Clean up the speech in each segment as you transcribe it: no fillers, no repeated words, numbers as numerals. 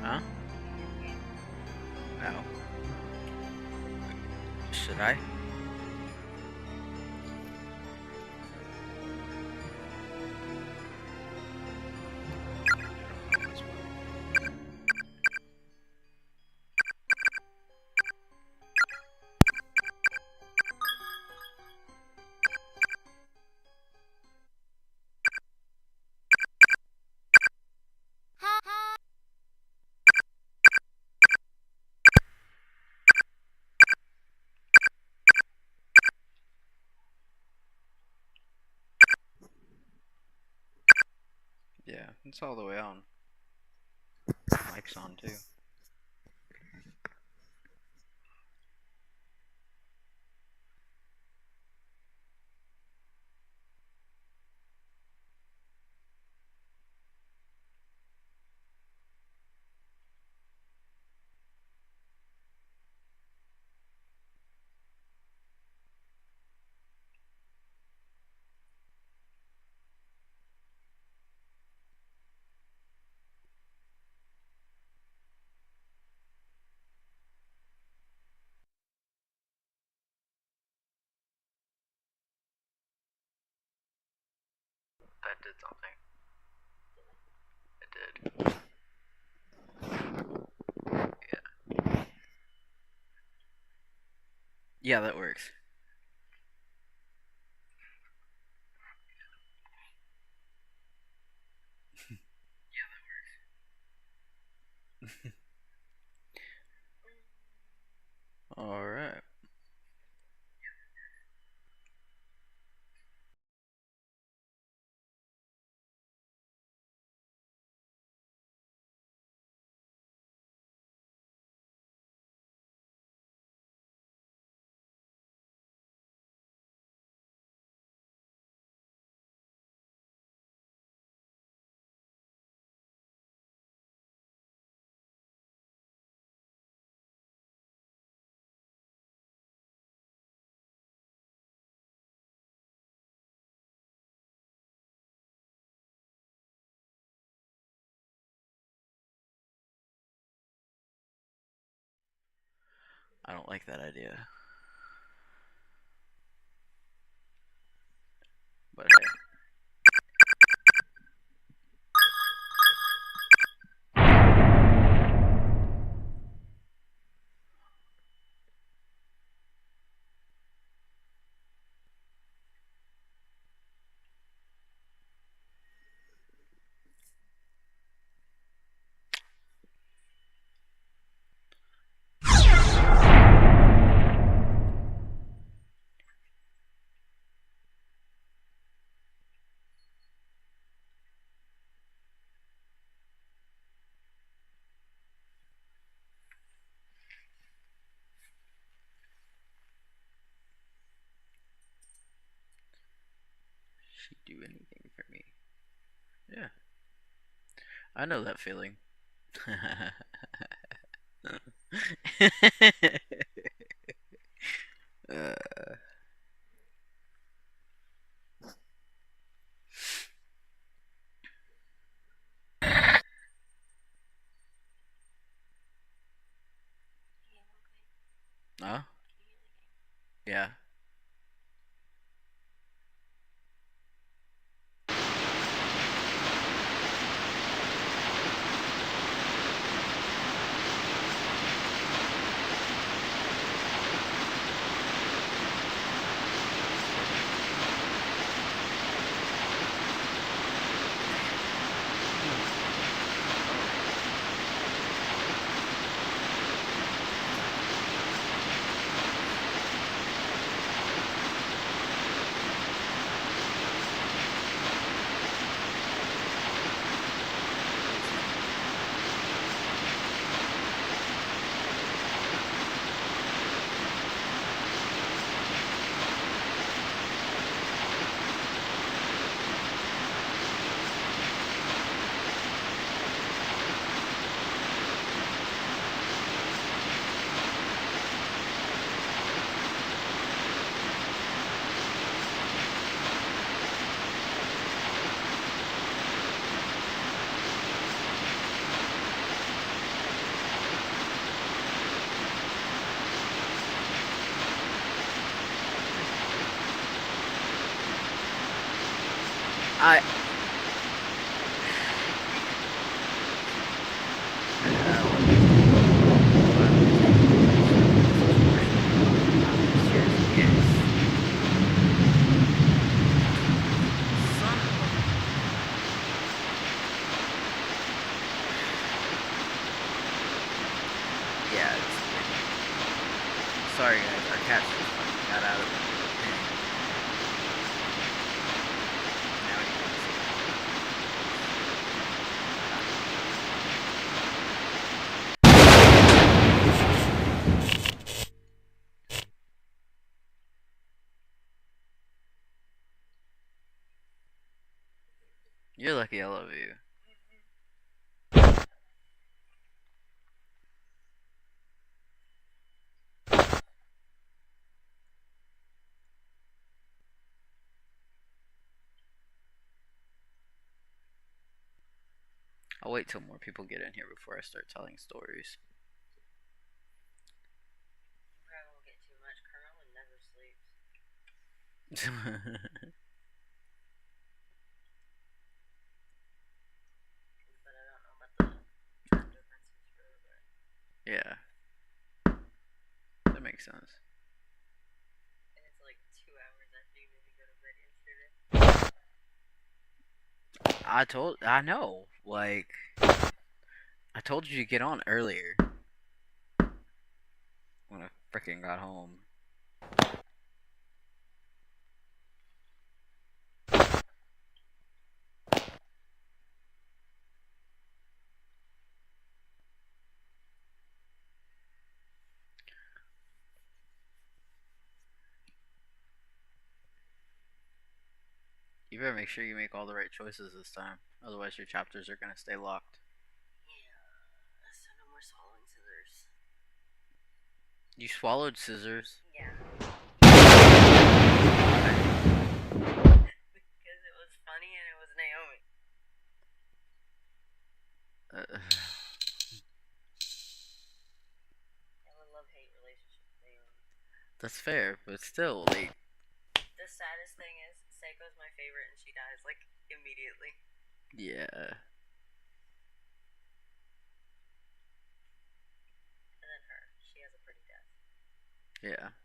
Huh? No. Should I? Yeah, it's all the way on. Mic's on too. That did something. It did. Yeah. Yeah, that works. Alright. I don't like that idea. But hey. She'd do anything for me. Yeah. I know that feeling. uh, huh? Yeah. I what is it? Why would you take this is personal. I'm just here as a guest. Son of a. Yeah, it's windy. Sorry guys, our cats just fucking got out of the pen and now he wants to go because he's kind of annoying. You're lucky I love you. I'll wait till more people get in here before I start telling stories. Probably won't get too much. Carmela never sleeps. But I don't know about the time differences for everybody. Yeah. That makes sense. And it's like 2 hours after you made me go to bed yesterday. I know. Like, I told you to get on earlier when I freaking got home. You better make sure you make all the right choices this time. Otherwise, your chapters are gonna stay locked. Yeah. So no more swallowing scissors. You swallowed scissors. Yeah. Why? Because it was funny and it was Naomi. I have a love-hate relationship with Naomi. That's fair, but still, like. The saddest thing is, Seiko's my favorite and she dies, like, immediately. Yeah. And then her. She has a pretty death. Yeah.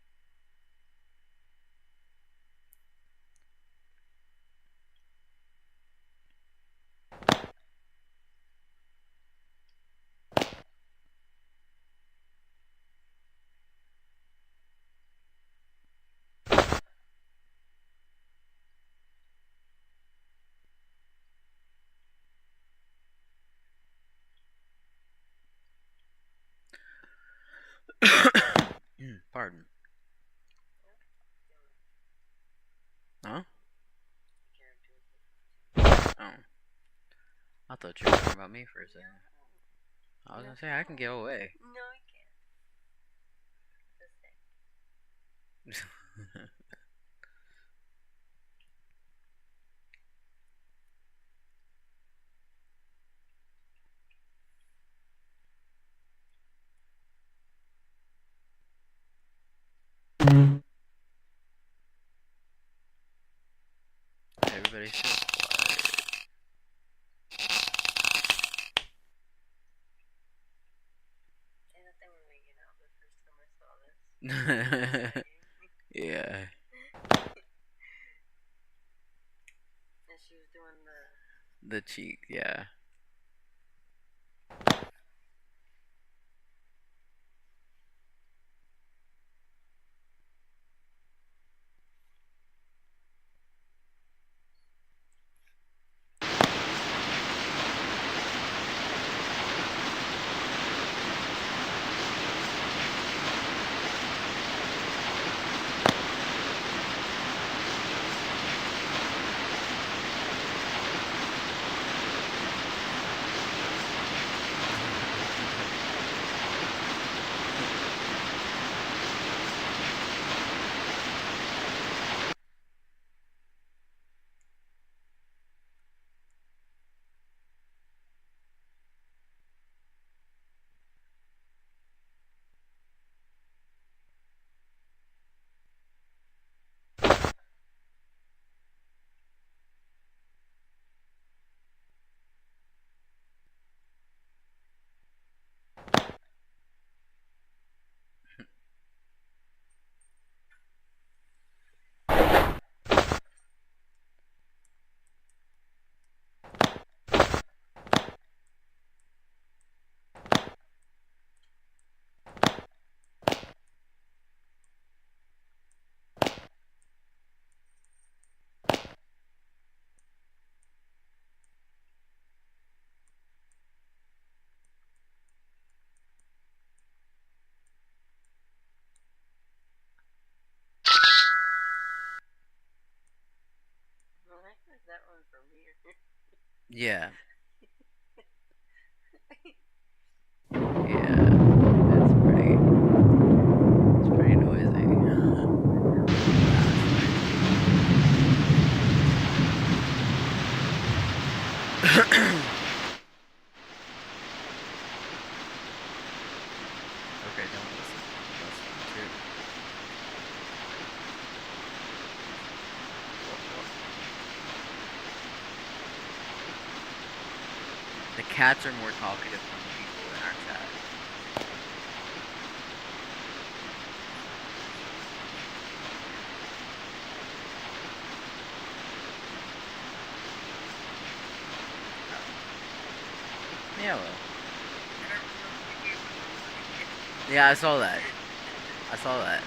Pardon. Huh? Oh. I thought you were talking about me for a second. I was gonna say, I can get away. No, I can't. Just say. Everybody's so quiet. I thought they were making out the first time I saw this. Yeah. And she was doing The cheek, yeah. Yeah. Yeah. It's pretty noisy. Nah, it's fine. Okay, don't listen. That's fine too. What? The cats are more talkative than the people in our chat. Oh. Yeah, well. And you gave them remote again. Yeah, I saw that. I saw that.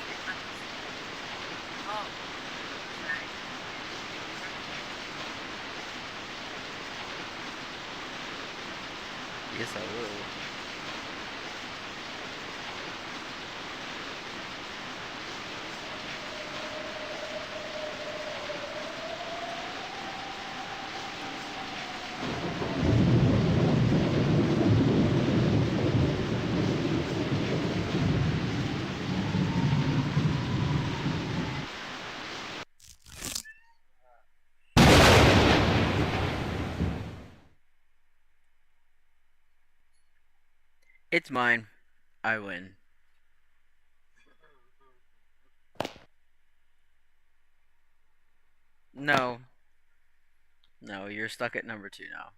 Extreme honesty. Oh, I was gonna say, you can talk about that. Yes, I will. It's mine. I win. No. No, you're stuck at number two now.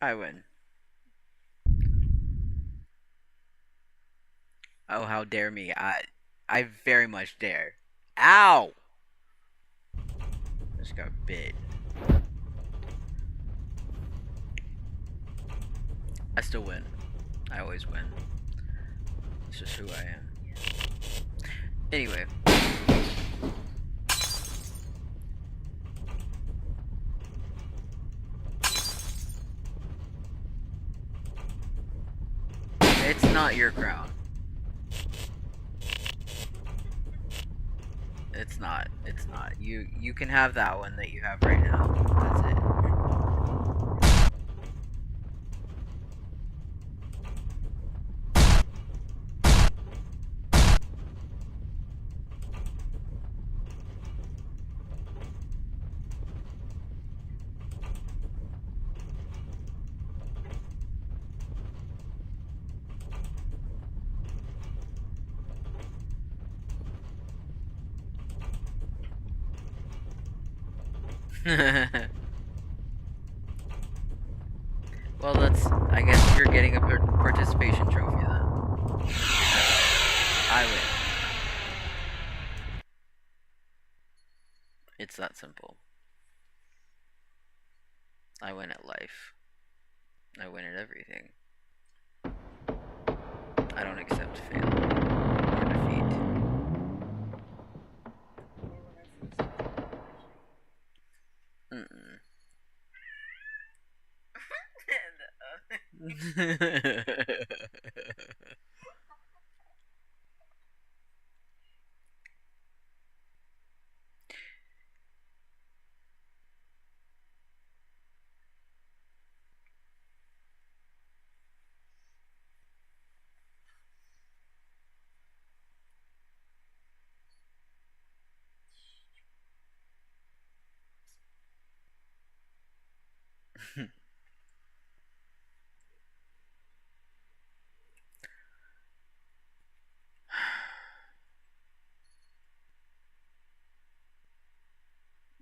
I win. Oh, how dare me. I very much dare. Ow! Just got bit. I still win. I always win. It's just who I am. Anyway. It's not your crown. It's not. It's not. You can have that one that you have right now. That's it. Well, that's. I guess you're getting a participation trophy then. I win. It's that simple. I win at life. I win at everything. I don't accept failure or defeat. Or when I first started watching. Mm-mm. And,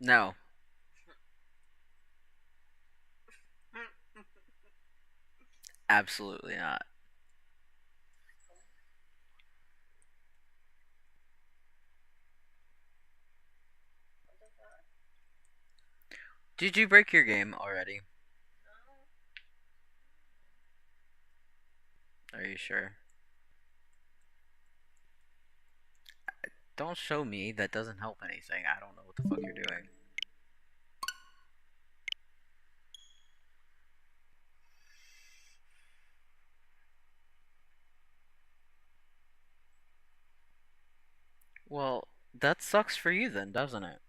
No. Absolutely not. What the fuck? Did you break your game already? No. Are you sure? Don't show me. That doesn't help anything. I don't know what the fuck you're doing. Well, that sucks for you then, doesn't it?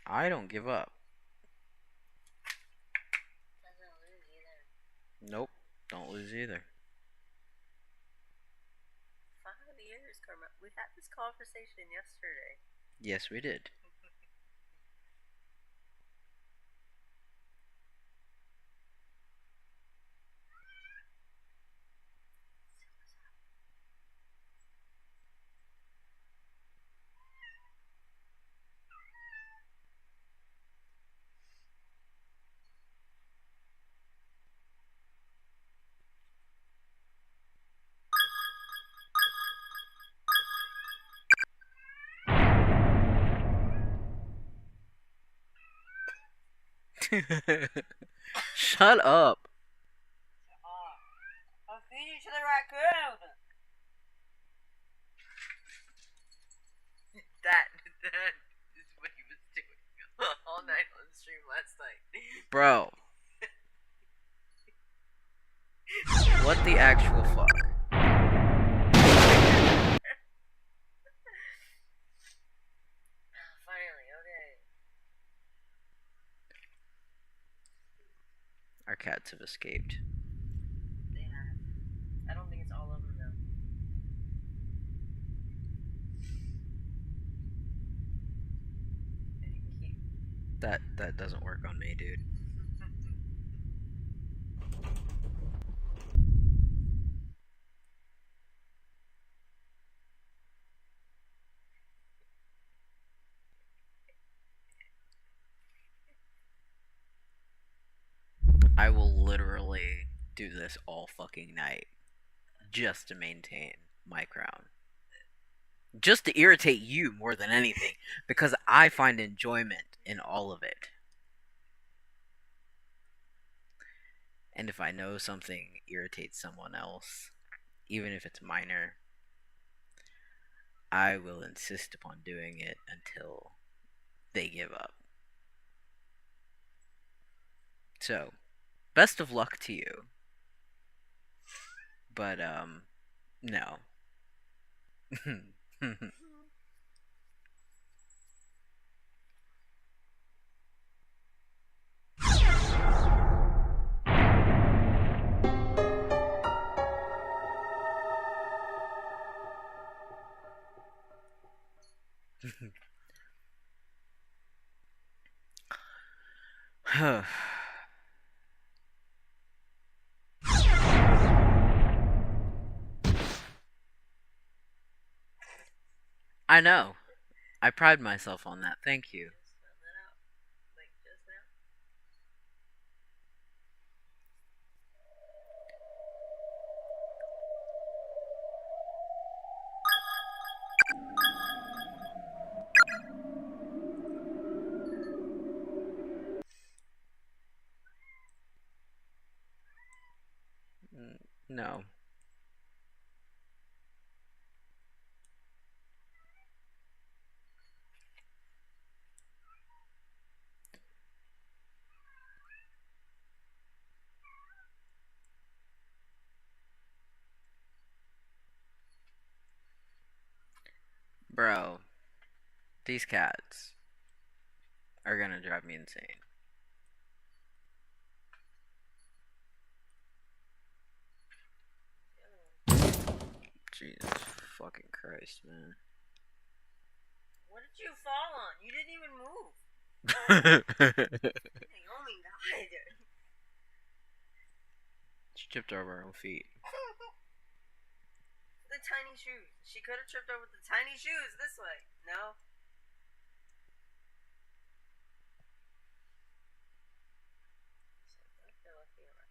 I don't give up. Doesn't lose either. Nope. Don't lose either. 5 years, Karma. We had this conversation yesterday. Yes, we did. Shut up. I'll feed you to the raccoon. That is what he was doing all night on stream last night. Bro. What the actual fuck? Finally, okay. Our cats have escaped. They have. I don't think it's all of them though. That doesn't work on me, dude. I will literally do this all fucking night just to maintain my crown. Just to irritate you more than anything, because I find enjoyment in all of it. And if I know something irritates someone else, even if it's minor, I will insist upon doing it until they give up. So, best of luck to you. But, no. I know. I pride myself on that. Thank you. Just found that out. Like just now. No. Bro, these cats are gonna drive me insane. Jesus fucking Christ, man. What did you fall on? You didn't even move. You only died. She tripped over her own feet. The the tiny shoes. She could have tripped over the tiny shoes this way. No. I feel like being my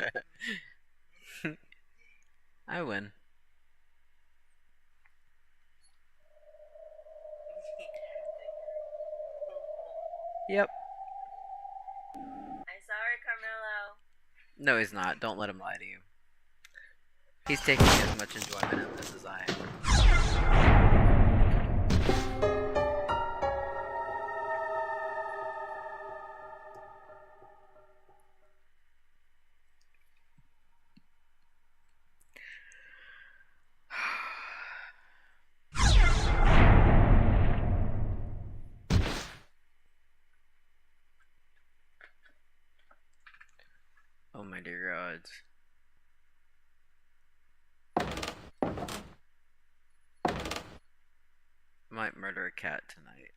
favorite. I win. Yep. I'm sorry, Carmelo. No, he's not. Don't let him lie to you. He's taking as much enjoyment in this as I am. Oh my dear gods. Might murder a cat tonight.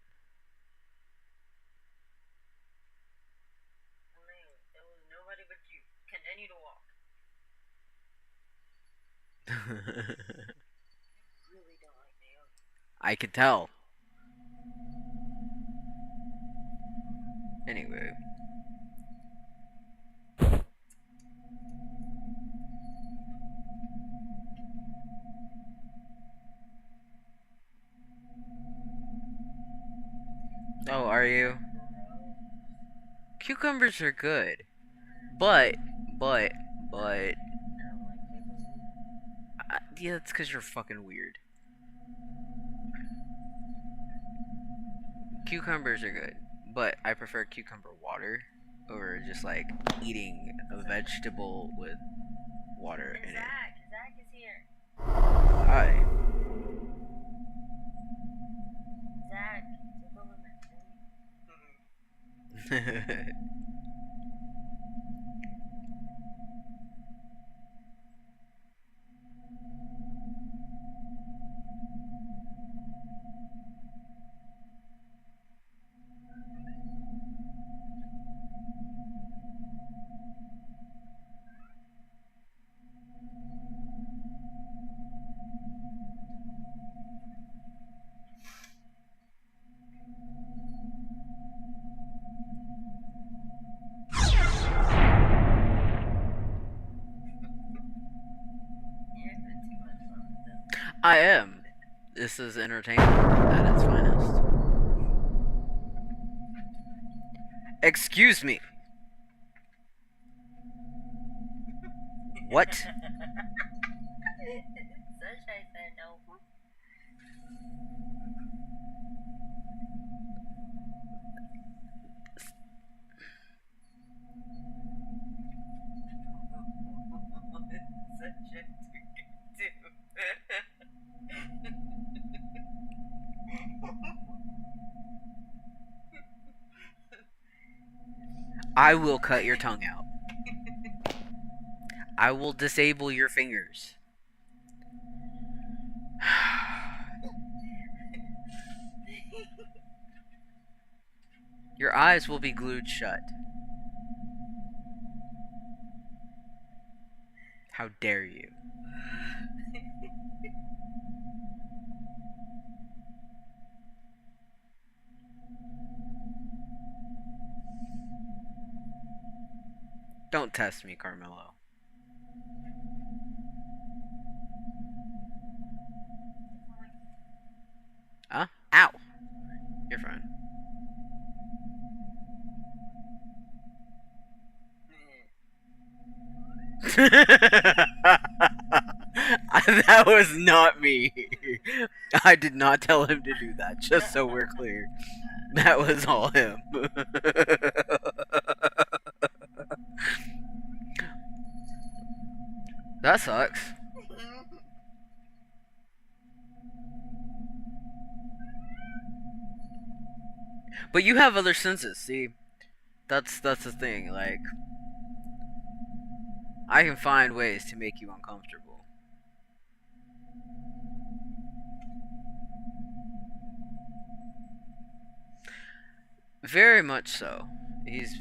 There was nobody but you. Continue to walk. Really don't like Naomi. I could tell. Anyway. Oh, are you? Cucumbers are good. But, yeah, it's because you're fucking weird. Cucumbers are good, but I prefer cucumber water over just like eating a vegetable with water in it. Zach is here. Hi. Zach, take over my phone. I am. This is entertainment at its finest. Excuse me. What? Sunshine said no. I will cut your tongue out. I will disable your fingers. Your eyes will be glued shut. How dare you? Don't test me, Carmelo. Huh? Ow! You're fine. That was not me. I did not tell him to do that, just so we're clear. That was all him. That sucks. But you have other senses, see? That's the thing, like I can find ways to make you uncomfortable. Very much so. He's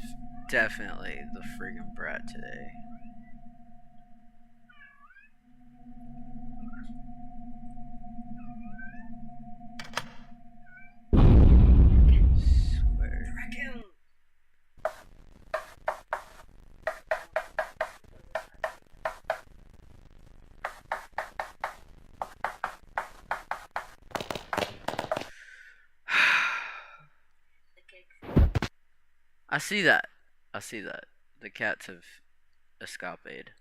definitely the friggin' brat today. The Swear. raccoon. The cake. I see that. I see that. The cats have escaped.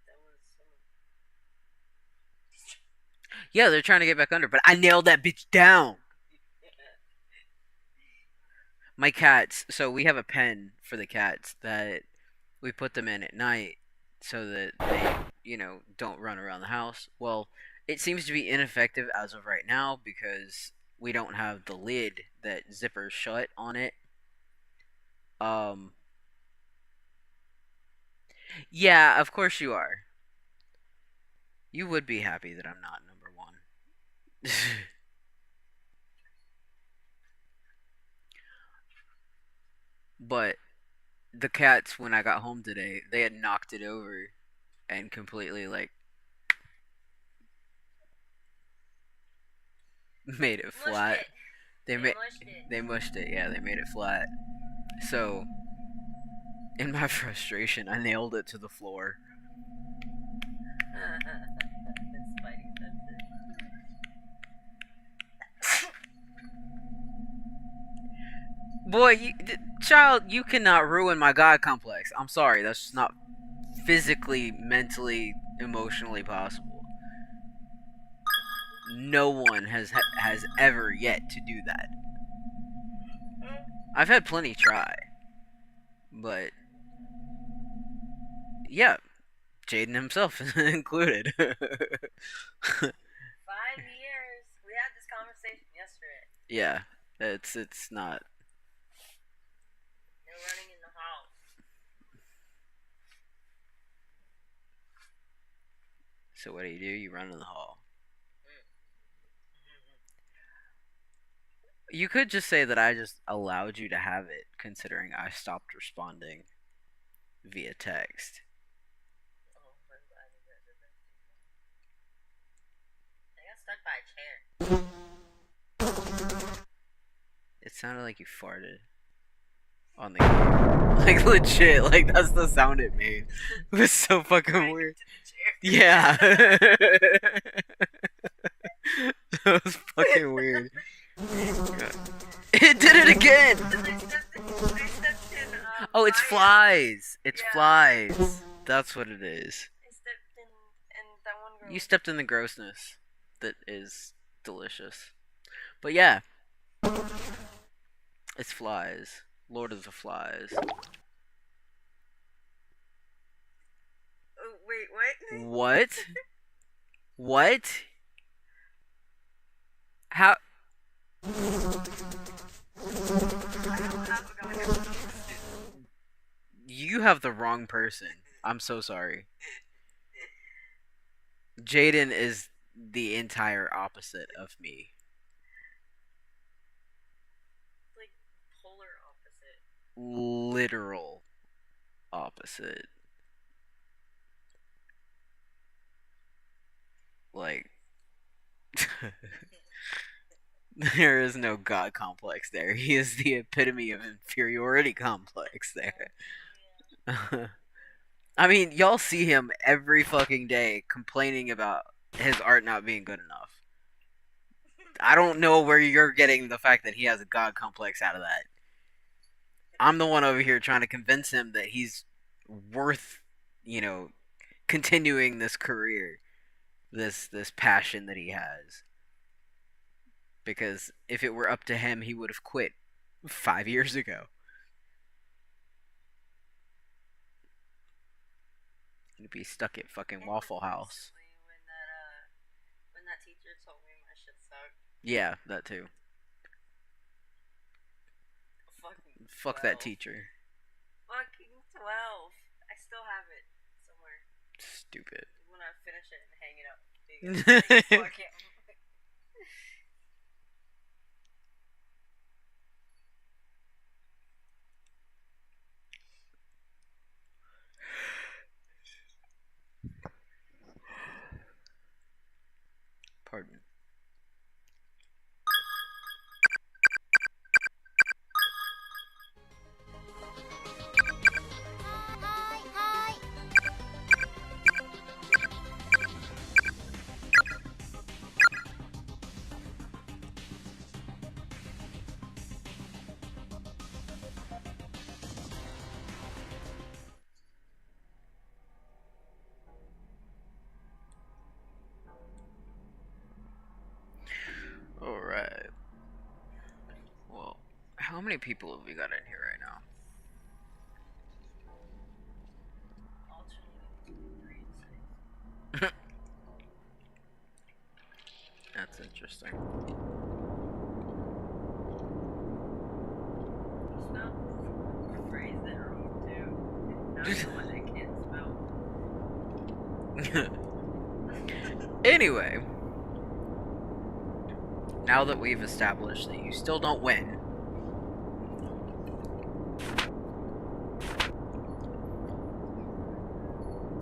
That was someone. Yeah, they're trying to get back under, but I nailed that bitch down. My cats. So we have a pen for the cats that we put them in at night so that they, don't run around the house. Well, it seems to be ineffective as of right now because we don't have the lid that zippers shut on it. Um, yeah, of course you are. You would be happy that I'm not number one. But the cats, when I got home today, they had knocked it over and completely like made it Mushed flat. it. They They made mushed it. they mushed it. Yeah, they made it flat. So in my frustration, I nailed it to the floor. Spidey senses. Boy, child, you cannot ruin my god complex. I'm sorry, that's just not physically, mentally, emotionally possible. No one has ever yet to do that. I've had plenty try, but yeah, Jaden himself included. 5 years. We had this conversation yesterday. Yeah, it's not. They're running in the house. So what do? You run in the hall. You could just say that I just allowed you to have it, considering I stopped responding via text. Oh, I'm glad you guys are resting. I got stuck by a chair. It sounded like you farted on the game. Like legit, like that's the sound it made. It was so fucking weird. Yeah. That was fucking weird. It did it again! I stepped in, Oh, it's Maya. flies. It's Yeah. flies. That's what it is. I stepped in, and that one girl. You stepped in the grossness that is delicious. But yeah, it's flies. Lord of the Flies. Oh, wait, what? What? What? How? I don't have a god. You have the wrong person. I'm so sorry. Jaden is the entire opposite of me. Like, polar opposite. Literal opposite. Like, there is no god complex there. He is the epitome of inferiority complex there. I mean, y'all see him every fucking day complaining about his art not being good enough. I don't know where you're getting the fact that he has a god complex out of that. I'm the one over here trying to convince him that he's worth, you know, continuing this career, this passion that he has. Because if it were up to him, he would have quit 5 years ago. He'd be stuck at fucking Waffle House. When that teacher told me my shit sucked. Yeah, that too. Fucking Fuck 12. that teacher. Fucking 12. I still have it somewhere. Stupid. When I want to finish it and hang it up. Because, like, fuck him. Pardon. Alright. Well, how many people have we got in here right now? That's interesting. Spell phrase that wrong too. Now you know what I can't spell. Anyway, now that we've established that you still don't win,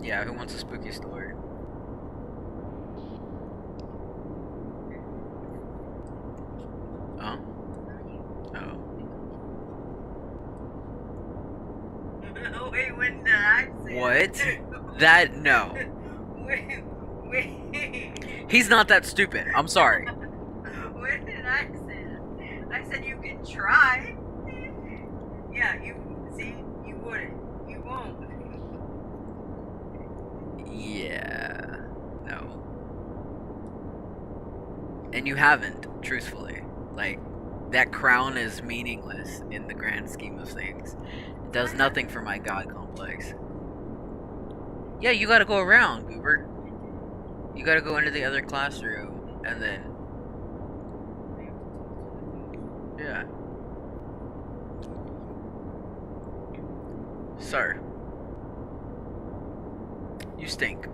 yeah, who wants a spooky story? Oh? Oh. Wait, when did I say What? that? That, no. Wait. He's not that stupid. I'm sorry. When did I say that? I said you can try. Yeah, you see, you wouldn't. You won't. Yeah. No. And you haven't, truthfully. Like, that crown is meaningless in the grand scheme of things. It does nothing for my god complex. Yeah, you gotta go around, Goober. You gotta go into the other classroom, and then... Yeah. Sir. You stink.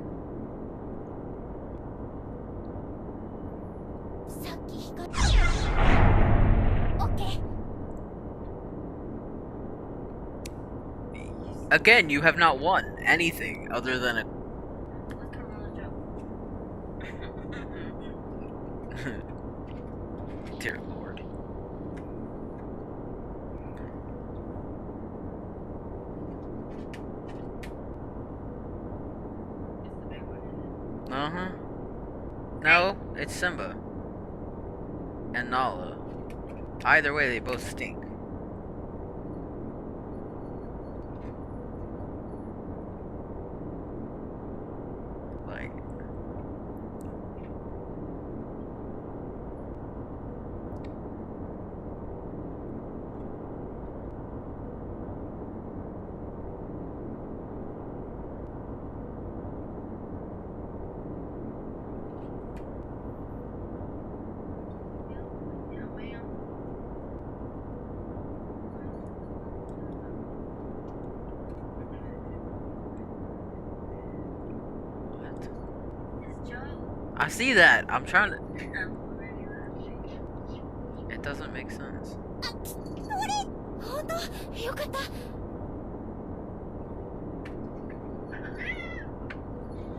Again, you have not won anything other than a... Dear Lord. Uh-huh. No, it's Simba. And Nala. Either way, they both stink. Like... I see that. I'm trying to... It doesn't make sense.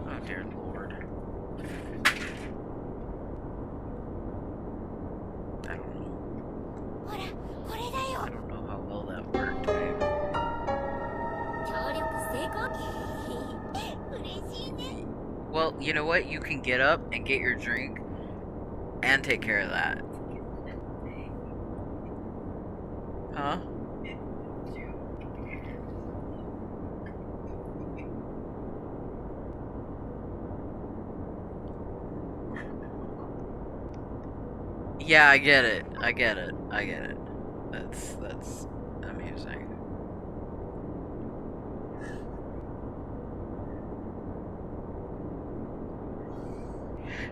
Oh dear Lord. I don't know. I don't know how well that worked, babe. Well, you know what? You can get up and get your drink and take care of that. Huh? Yeah, I get it. I get it. I get it. That's amusing.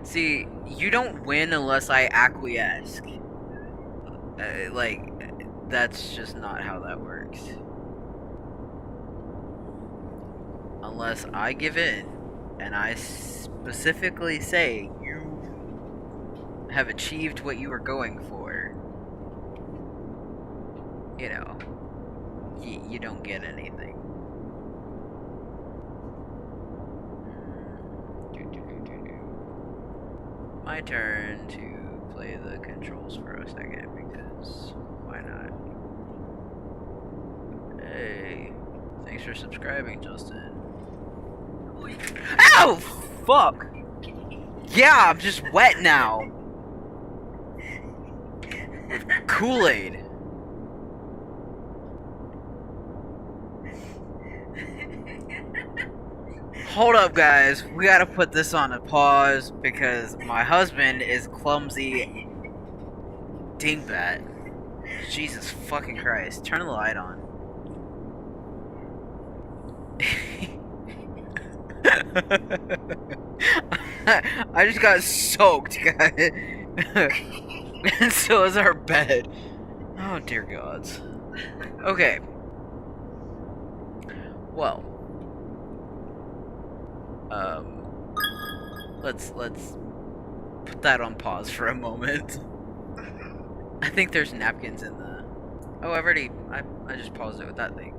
See, you don't win unless I acquiesce. Like, that's just not how that works. Unless I give in and I specifically say you have achieved what you were going for, you know, you don't get anything. My turn to play the controls for a second, because why not? Hey, thanks for subscribing, Justin. Ow! Fuck! Yeah, I'm just wet now. With Kool-Aid. Hold up, guys. We gotta put this on a pause because my husband is clumsy dingbat. Jesus fucking Christ. Turn the light on. I just got soaked, guys. And so is our bed. Oh, dear gods. Okay. Well. Let's put that on pause for a moment. I think there's napkins in the... Oh, I just paused it with that thing.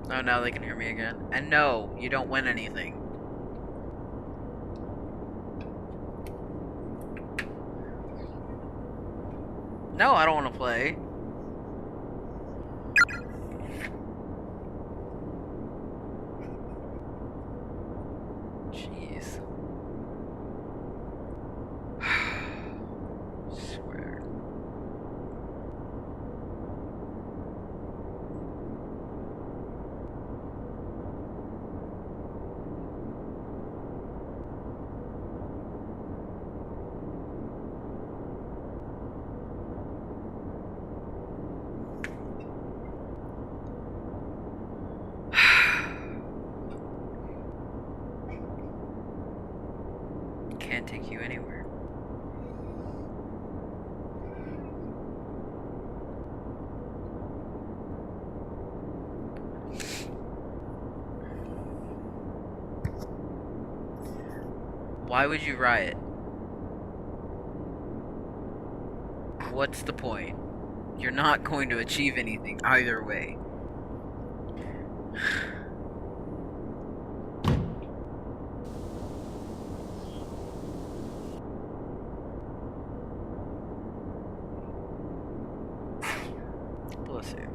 Oh, now they can hear me again. And no, you don't win anything. No, I don't want to play. Jeez. Swear. Can't take you anywhere. Why would you riot? What's the point? You're not going to achieve anything either way. Bless you.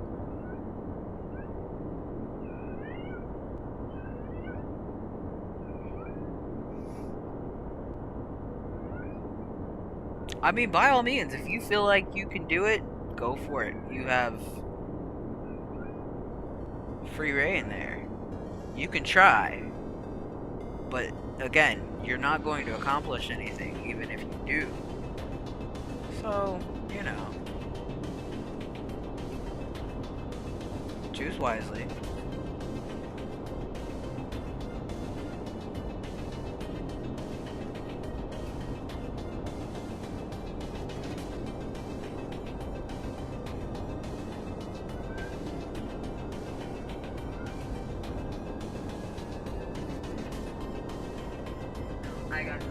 I mean, by all means, if you feel like you can do it, go for it. You have free reign there. You can try. But again, you're not going to accomplish anything, even if you do. So, you know, choose wisely. I got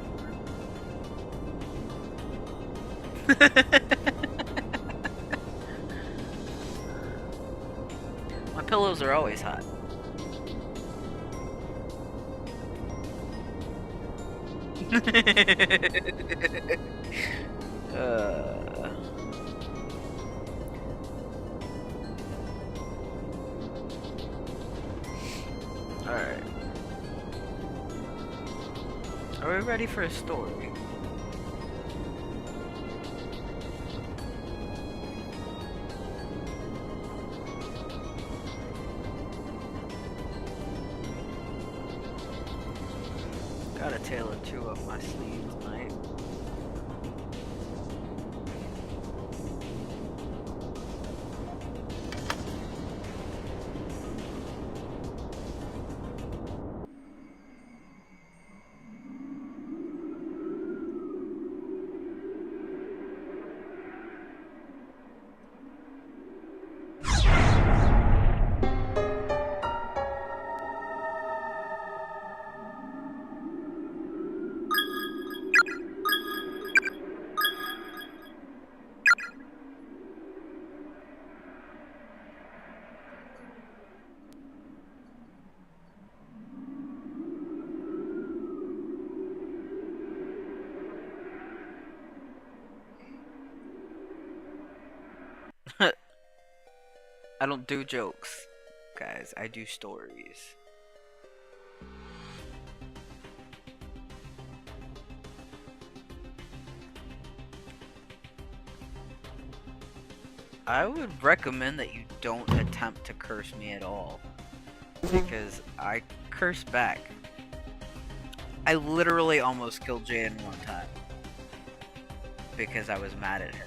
My pillows are always hot. uh, Alright. Are we ready for a story? Got a tale or two up my sleeve tonight. I don't do jokes, guys. I do stories. I would recommend that you don't attempt to curse me at all, because I curse back. I literally almost killed Jaden one time because I was mad at her.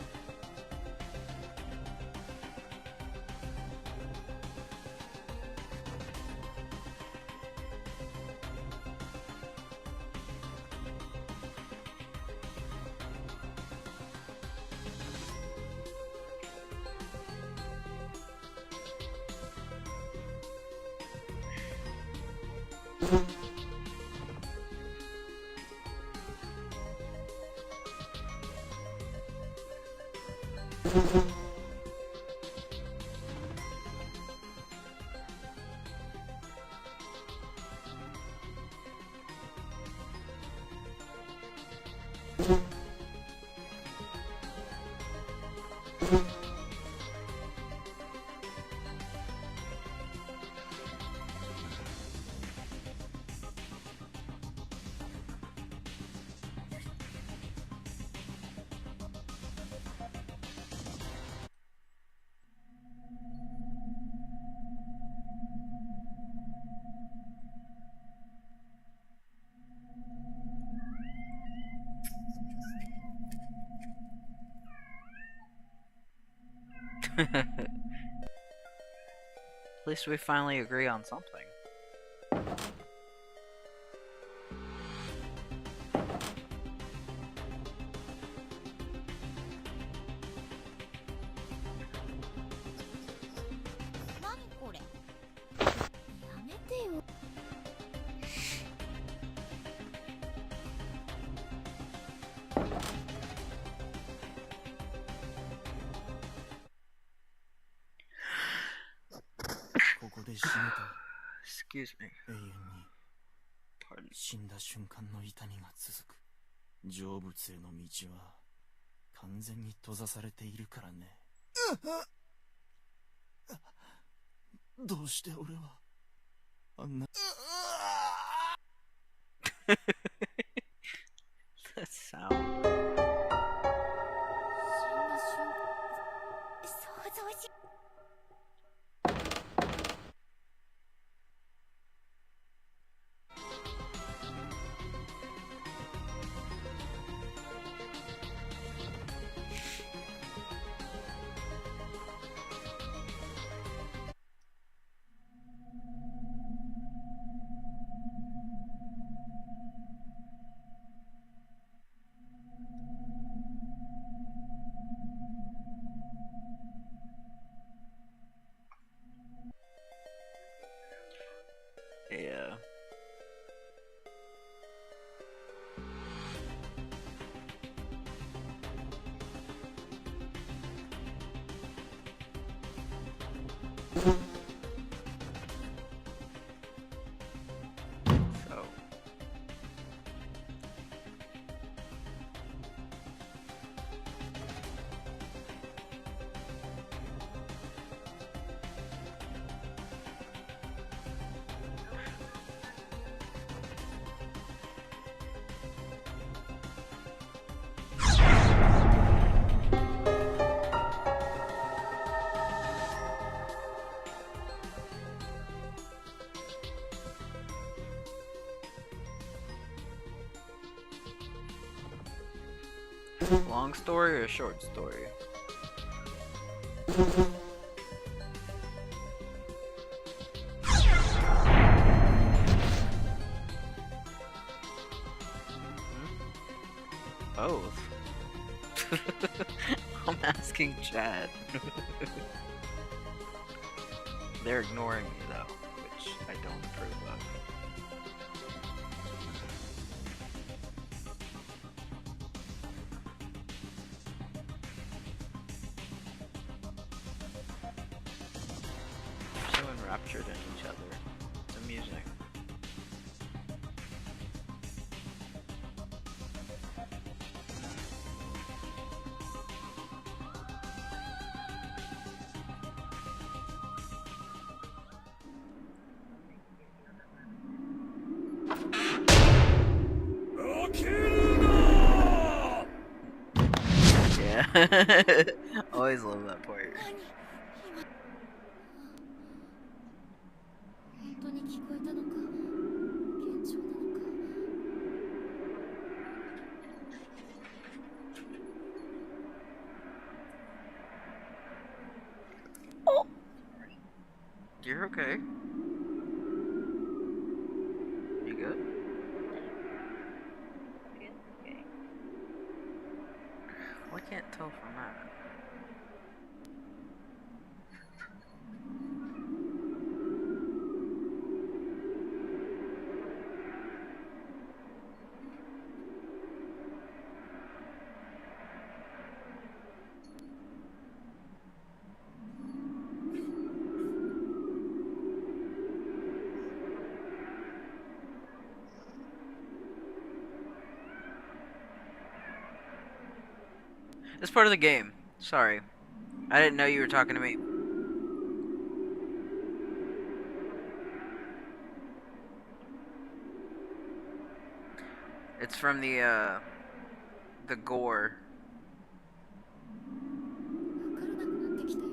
At least we finally agree on something. Excuse me. 永遠に Pardon. 死んだ瞬間の痛みが続く。成仏への道は完全に閉ざされているからね。どうして俺はあんな That sound. 死んだ瞬間想像し Long story or short story? Both. I'm asking Chad. They're ignoring me though, which I don't approve of. So enraptured in each other. It's amusing. Yeah. Always love that part. 本当に聞こえたのか幻聴なのか Oh! You're okay. You good? Okay. Well, I can't tell from that. It's part of the game. Sorry. I didn't know you were talking to me. It's from the gore. わからなくなってきたよ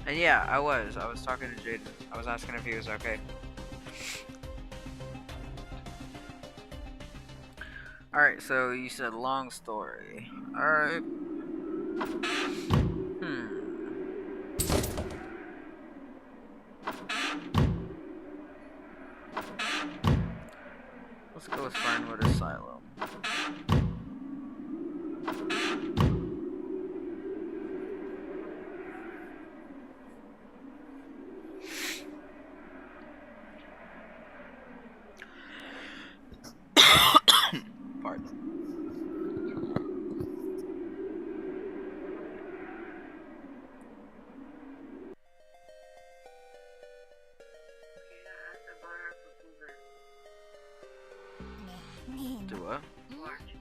And yeah, I was talking to Jaden. I was asking if he was okay. Alright, so you said long story. Alright. Let's go with Fernwood Asylum. Pardon. Okay, that's a bar for Cougar. ねえ Do what? Watch.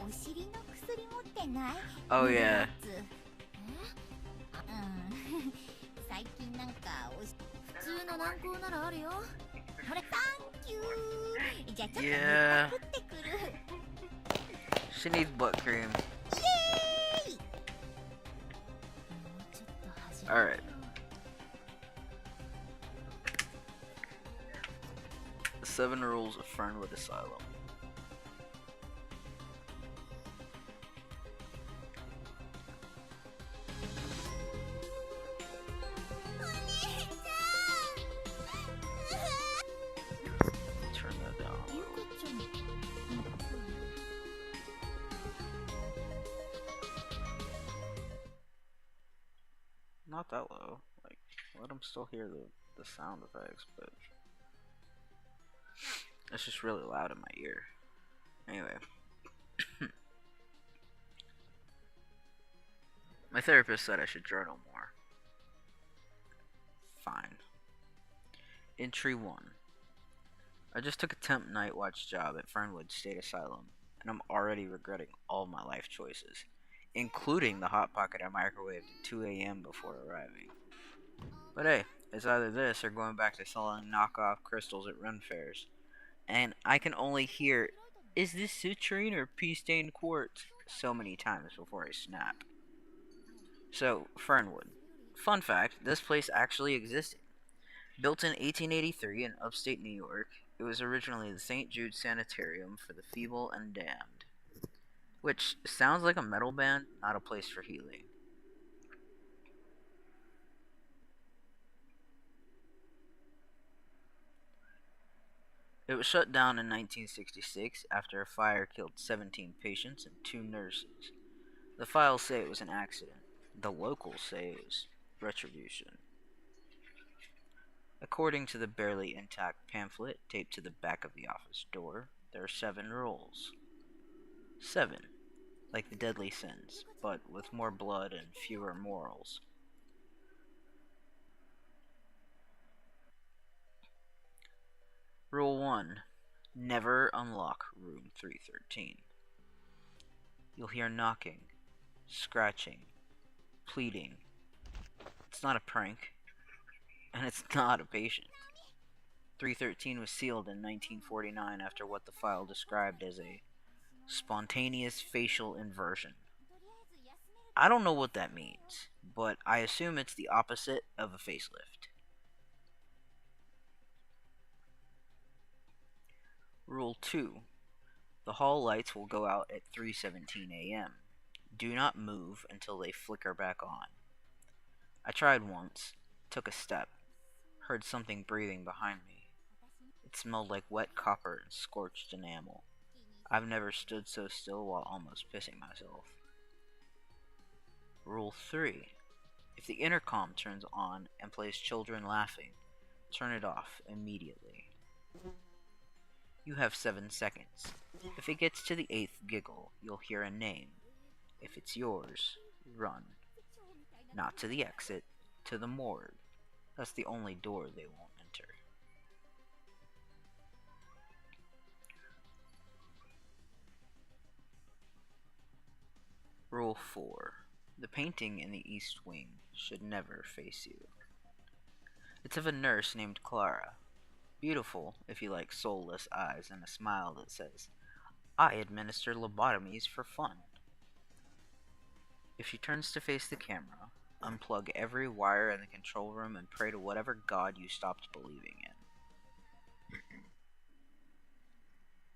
お尻の薬持ってない Oh 塗る yeah. やつうん最近なんか普通の軟膏ならあるよほらサンキューじゃあちょっと Yeah. 塗ってくる She needs butt cream. イエーイもうちょっと始めよう Alright. The 7 rules of Fernwood Asylum. Turn that down a ゆ little. かちゃん Not that low. Like, let them still hear the sound effects, but it's just really loud in my ear. Anyway. My therapist said I should journal more. Fine. Entry 1. I just took a temp night watch job at Fernwood State Asylum, and I'm already regretting all my life choices, including the Hot Pocket I microwaved at 2 a.m. before arriving. But hey, it's either this or going back to selling knockoff crystals at run fairs. and I can only hear, "Is this citrine or pea stained quartz?" so many times before I snap. So, Fernwood. Fun fact, this place actually existed. Built in 1883 in upstate New York, it was originally the St. Jude Sanitarium for the Feeble and Damned. Which sounds like a metal band, not a place for healing. It was shut down in 1966 after a fire killed 17 patients and 2 nurses. The files say it was an accident. The locals say it was retribution. According to the barely intact pamphlet taped to the back of the office door, there are 7 rules. 7, like the deadly sins, but with more blood and fewer morals. Rule 1. Never unlock room 313. You'll hear knocking, scratching, pleading. It's not a prank, and it's not a patient. 313 was sealed in 1949 after what the file described as a spontaneous facial inversion. I don't know what that means, but I assume it's the opposite of a facelift. Rule 2. The hall lights will go out at 3:17 a.m. Do not move until they flicker back on. I tried once, took a step, heard something breathing behind me. It smelled like wet copper and scorched enamel. I've never stood so still while almost pissing myself. Rule 3. If the intercom turns on and plays children laughing, turn it off immediately. You have 7 seconds. If it gets to the 8th giggle, you'll hear a name. If it's yours, run. Not to the exit, to the morgue. That's the only door they won't enter. Rule 4. The painting in the east wing should never face you. It's of a nurse named Clara. Beautiful if you like soulless eyes and a smile that says, "I administer lobotomies for fun." If she turns to face the camera, unplug every wire in the control room and pray to whatever god you stopped believing in.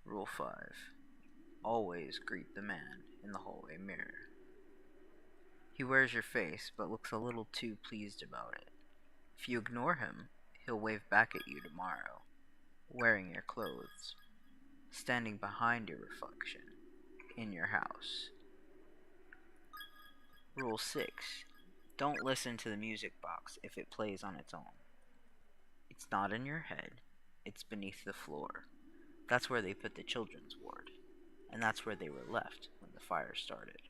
Rule 5. Always greet the man in the hallway mirror. He wears your face, but looks a little too pleased about it. If you ignore him, he'll wave back at you tomorrow, wearing your clothes, standing behind your reflection, in your house. Rule 6. Don't listen to the music box if it plays on its own. It's not in your head, it's beneath the floor. That's where they put the children's ward, and that's where they were left when the fire started.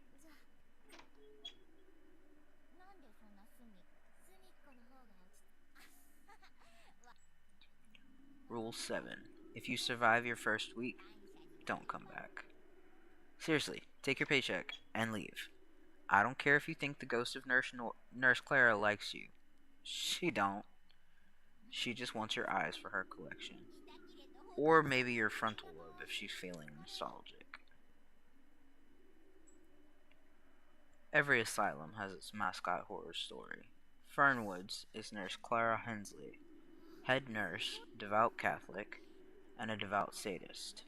Rule 7. If you survive your first week, don't come back. Seriously, take your paycheck and leave. I don't care if you think the ghost of Nurse Clara likes you. She don't. She just wants your eyes for her collection. Or maybe your frontal lobe if she's feeling nostalgic. Every asylum has its mascot horror story. Fernwood's is Nurse Clara Hensley, head nurse, devout Catholic, and a devout sadist.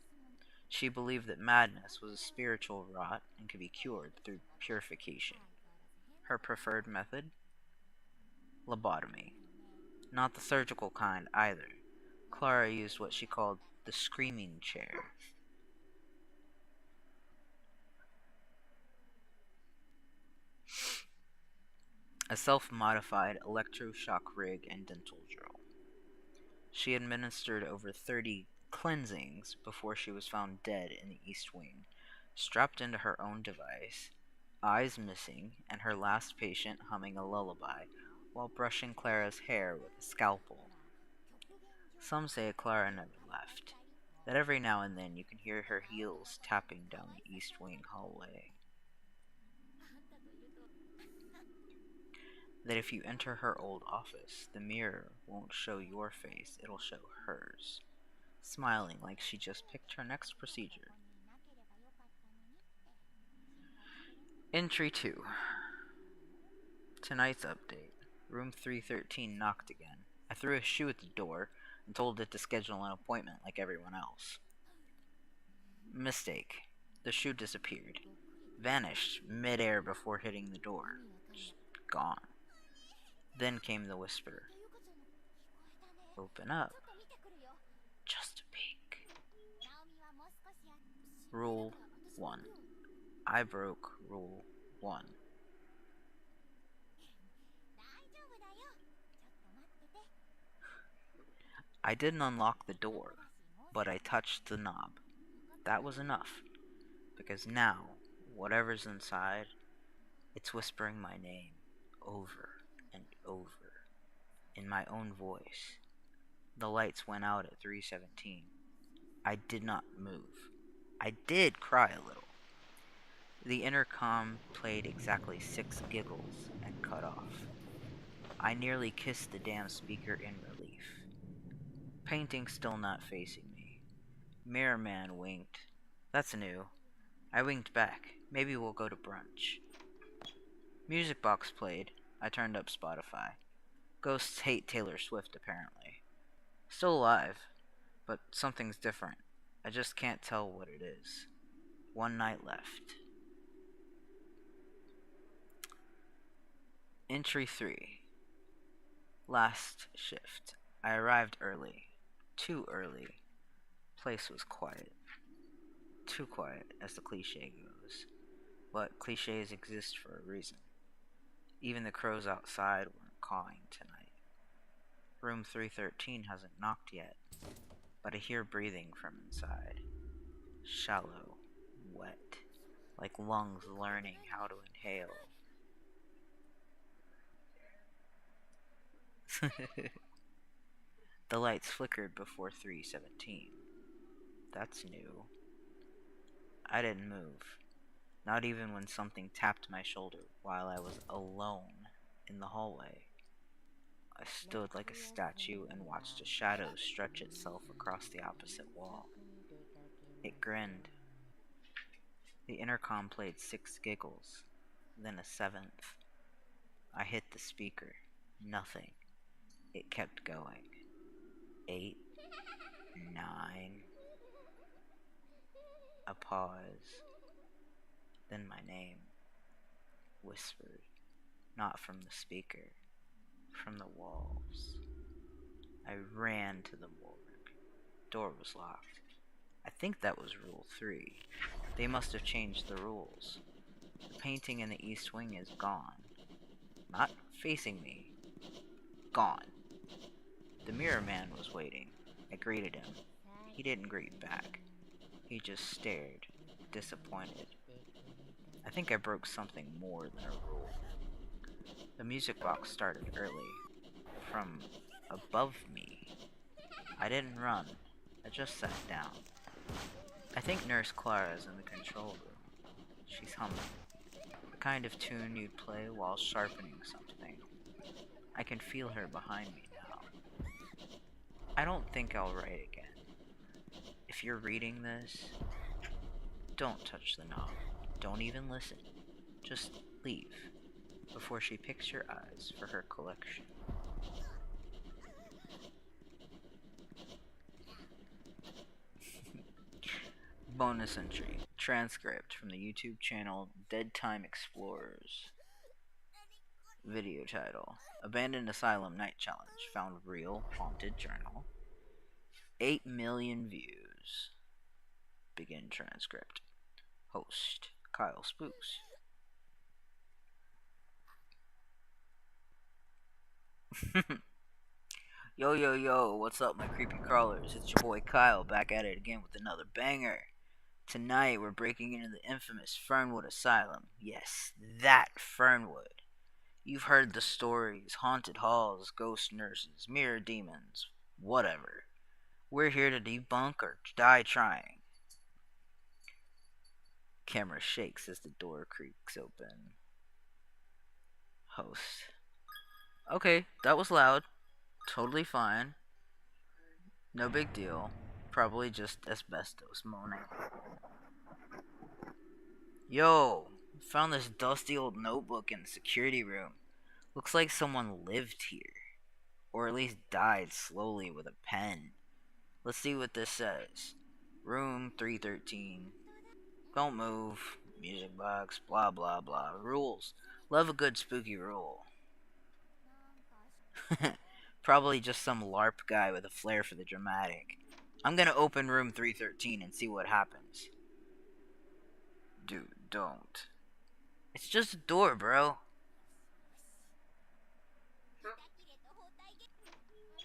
She believed that madness was a spiritual rot and could be cured through purification. Her preferred method? Lobotomy. Not the surgical kind either. Clara used what she called the screaming chair. A self-modified electroshock rig and dental drill. She administered over 30 cleansings before she was found dead in the East Wing, strapped into her own device, eyes missing, and her last patient humming a lullaby while brushing Clara's hair with a scalpel. Some say Clara never left, that every now and then you can hear her heels tapping down the East Wing hallway. That if you enter her old office, the mirror won't show your face, it'll show hers. smiling like she just picked her next procedure. Entry 2. Tonight's update. Room 313 knocked again. I threw a shoe at the door and told it to schedule an appointment like everyone else. Mistake. The shoe disappeared. Vanished mid-air before hitting the door. Just gone. Then came the whisper. Open up. Just a peek. Rule 1. I broke Rule 1. I didn't unlock the door, but I touched the knob. That was enough, because now, whatever's inside, it's whispering my name over and over, in my own voice. The lights went out at 3:17. I did not move. I did cry a little. The intercom played exactly 6 giggles and cut off. I nearly kissed the damn speaker in relief. Painting still not facing me. Mirror Man winked. That's new. I winked back. Maybe we'll go to brunch. Music box played. I turned up Spotify. Ghosts hate Taylor Swift, apparently. Still alive, but something's different. I just can't tell what it is. One night left. Entry 3. Last shift. I arrived early. Too early. Place was quiet. Too quiet, as the cliche goes. But cliches exist for a reason. Even the crows outside weren't cawing tonight. Room 313 hasn't knocked yet, but I hear breathing from inside. Shallow, wet, like lungs learning how to inhale. The lights flickered before 3:17. That's new. I didn't move, not even when something tapped my shoulder while I was alone in the hallway. I stood like a statue and watched a shadow stretch itself across the opposite wall. It grinned. The intercom played 6 giggles, then a 7th. I hit the speaker. Nothing. It kept going. 8, 9. A pause. Then my name. Whispered. Not from the speaker. From the walls. I ran to the morgue. Door was locked. I think that was Rule 3. They must have changed the rules. The painting in the east wing is gone. Not facing me. Gone. The mirror man was waiting. I greeted him. He didn't greet back. He just stared, disappointed. I think I broke something more than a rule. The music box started early. From above me. I didn't run. I just sat down. I think Nurse Clara's in the control room. She's humming. The kind of tune you'd play while sharpening something. I can feel her behind me now. I don't think I'll write again. If you're reading this, don't touch the knob. Don't even listen. Just leave before she picks your eyes for her collection. Bonus entry. Transcript from the YouTube channel Dead Time Explorers. Video title. Abandoned Asylum Night Challenge. Found real haunted journal. 8 million views. Begin transcript. Host. Kyle Spooks. Yo, yo, yo, what's up, my creepy crawlers? It's your boy Kyle back at it again with another banger. Tonight, we're breaking into the infamous Fernwood Asylum. Yes, that Fernwood. You've heard the stories, haunted halls, ghost nurses, mirror demons, whatever. We're here to debunk or die trying. Camera shakes as the door creaks open. Host. Okay, that was loud. Totally fine. No big deal. Probably just asbestos moaning. Yo, found this dusty old notebook in the security room. Looks like someone lived here. Or at least died slowly with a pen. Let's see what this says. Room 313. Don't move. Music box. Blah blah blah. Rules. Love a good spooky rule. Probably just some LARP guy with a flair for the dramatic. I'm gonna open room 313 and see what happens. Dude, don't. It's just a door, bro.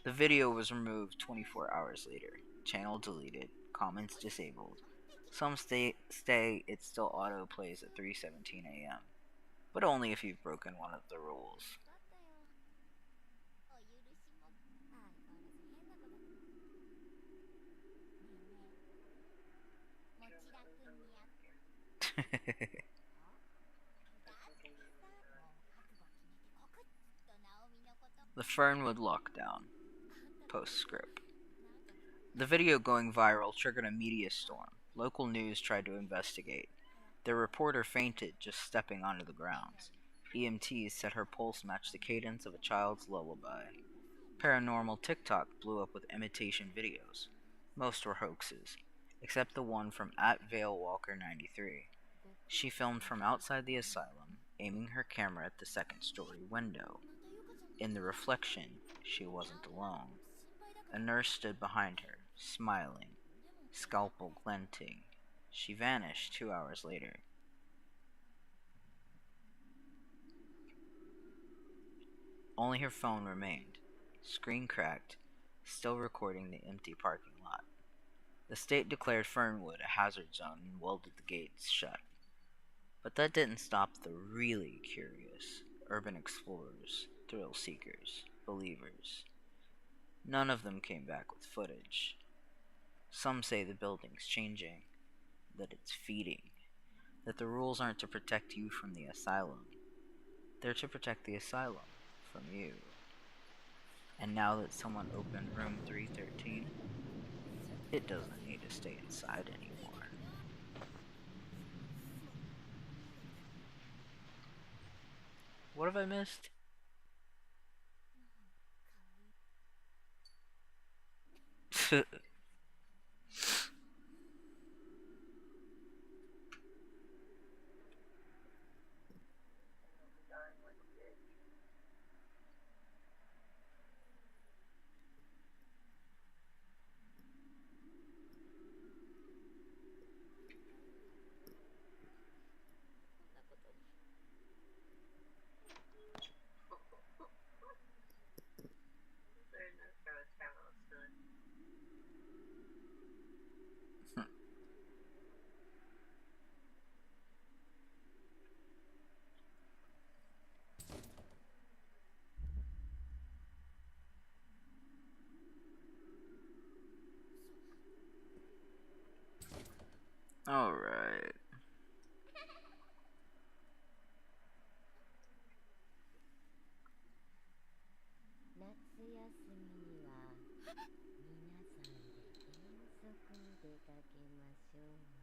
The video was removed 24 hours later. Channel deleted. Comments disabled. Some stay it still auto plays at 3:17 a.m. But only if you've broken one of the rules. The Fernwood lockdown. Postscript. The video going viral triggered a media storm. Local news tried to investigate. The reporter fainted just stepping onto the grounds. EMTs said her pulse matched the cadence of a child's lullaby. Paranormal TikTok blew up with imitation videos. Most were hoaxes, except the one from @ValeWalker93. She filmed from outside the asylum, aiming her camera at the second-story window. In the reflection, she wasn't alone. A nurse stood behind her, smiling, scalpel glinting. She vanished 2 hours later. Only her phone remained, screen cracked, still recording the empty parking lot. The state declared Fernwood a hazard zone and welded the gates shut. But that didn't stop the really curious urban explorers, thrill seekers, believers. None of them came back with footage. Some say the building's changing, that it's feeding, that the rules aren't to protect you from the asylum. They're to protect the asylum from you. And now that someone opened room 313, it doesn't need to stay inside anymore. What have I missed? Alright. 夏休みには皆さんで遠足に出かけましょうね。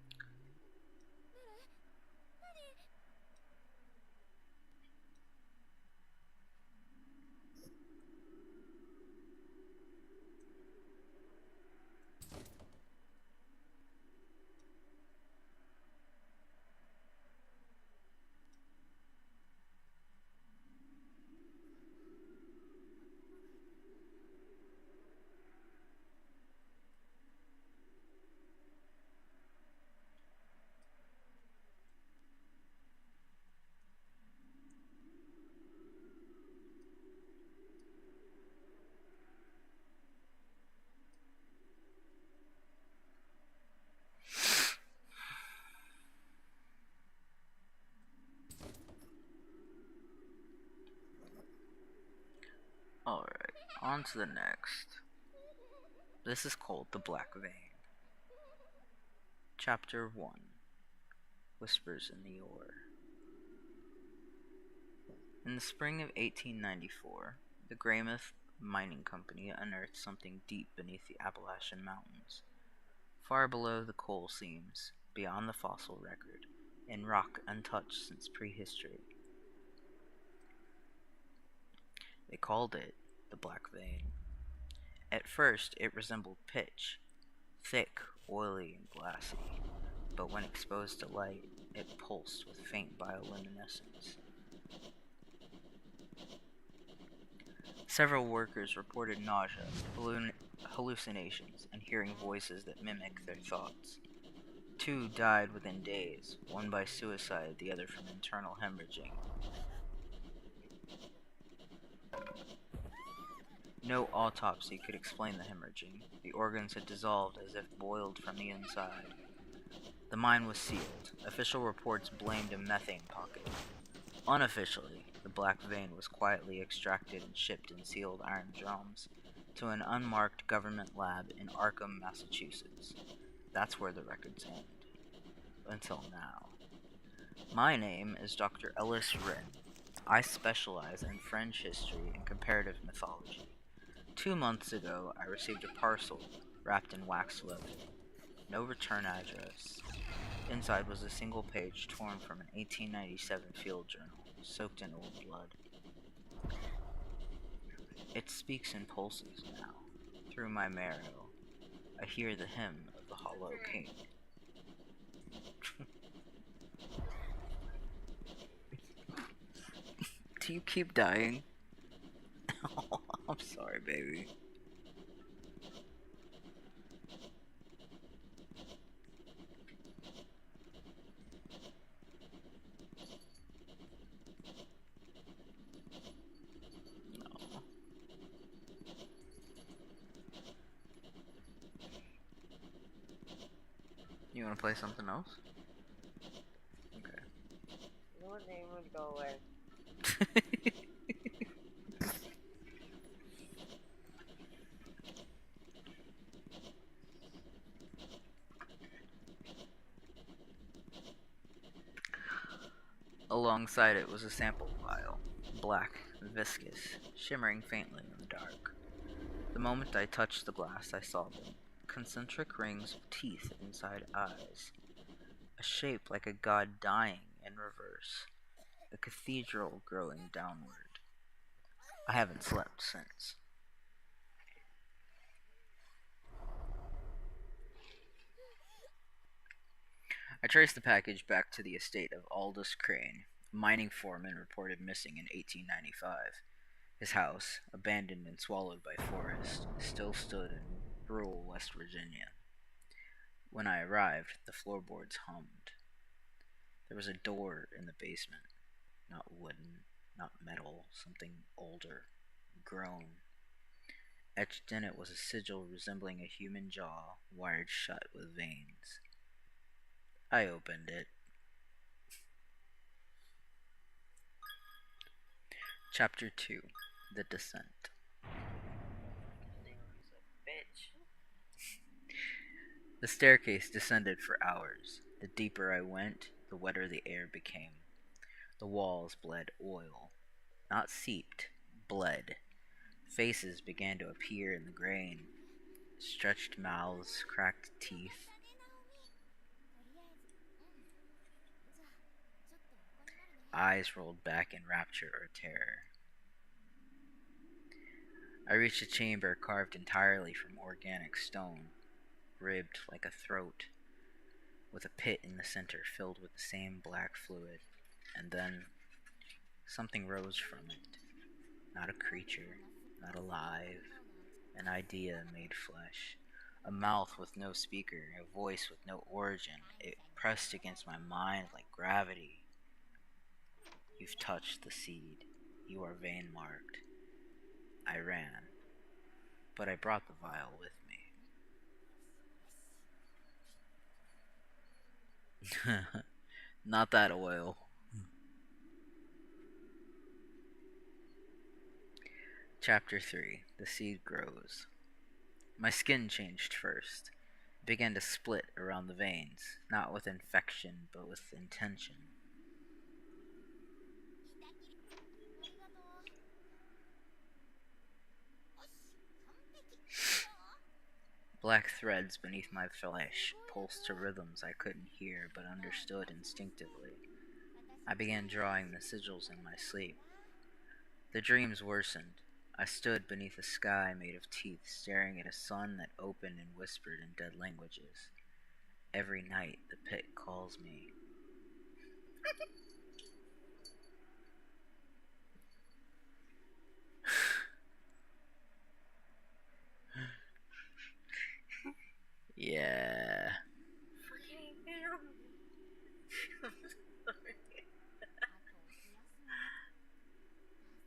Alright, on to the next. This is called The Black Vein. Chapter 1. Whispers in the Ore. In the spring of 1894, the Greymouth Mining Company unearthed something deep beneath the Appalachian Mountains. far below the coal seams, beyond the fossil record, in rock untouched since prehistory. They called it the Black Vein. At first, it resembled pitch, thick, oily, and glassy, but when exposed to light, it pulsed with faint bioluminescence. Several workers reported nausea, hallucinations, and hearing voices that mimic their thoughts. 2 died within days, one by suicide, the other from internal hemorrhaging. No autopsy could explain the hemorrhaging. The organs had dissolved as if boiled from the inside. The mine was sealed. Official reports blamed a methane pocket. Unofficially, the Black Vein was quietly extracted and shipped in sealed iron drums to an unmarked government lab in Arkham, Massachusetts. That's where the records end. Until now. My name is Dr. Ellis Wren. I specialize in French history and comparative mythology. 2 months ago, I received a parcel wrapped in wax webbing. No return address. Inside was a single page torn from an 1897 field journal, soaked in old blood. It speaks in pulses now. Through my marrow, I hear the hymn of the Hollow King. Do you keep dying? Oh, I'm sorry, baby. No. You want to play something else? Okay. Your name would go away. Alongside it was a sample vial, black, viscous, shimmering faintly in the dark. The moment I touched the glass, I saw them, concentric rings of teeth inside eyes, a shape like a god dying in reverse, a cathedral growing downward. I haven't slept since. I traced the package back to the estate of Aldous Crane, a mining foreman reported missing in 1895. His house, abandoned and swallowed by forest, still stood in rural West Virginia. When I arrived, the floorboards hummed. There was a door in the basement, not wooden, not metal, something older, grown. Etched in it was a sigil resembling a human jaw, wired shut with veins. I opened it. Chapter 2 The Descent. Bitch. The staircase descended for hours. The deeper I went, the wetter the air became. The walls bled oil. Not seeped, bled. Faces began to appear in the grain. Stretched mouths, cracked teeth. Eyes rolled back in rapture or terror. I reached a chamber carved entirely from organic stone, ribbed like a throat, with a pit in the center filled with the same black fluid. And then something rose from it. Not a creature, not alive, an idea made flesh. A mouth with no speaker, a voice with no origin. It pressed against my mind like gravity. You've touched the seed. You are vein marked. I ran, but I brought the vial with me. Not that oil. Chapter 3 The Seed Grows. My skin changed first. It began to split around the veins, not with infection, but with intention. Black threads beneath my flesh pulsed to rhythms I couldn't hear but understood instinctively. I began drawing the sigils in my sleep. The dreams worsened. I stood beneath a sky made of teeth, staring at a sun that opened and whispered in dead languages. Every night the pit calls me. Yeah. Fucking hell. I'm sorry.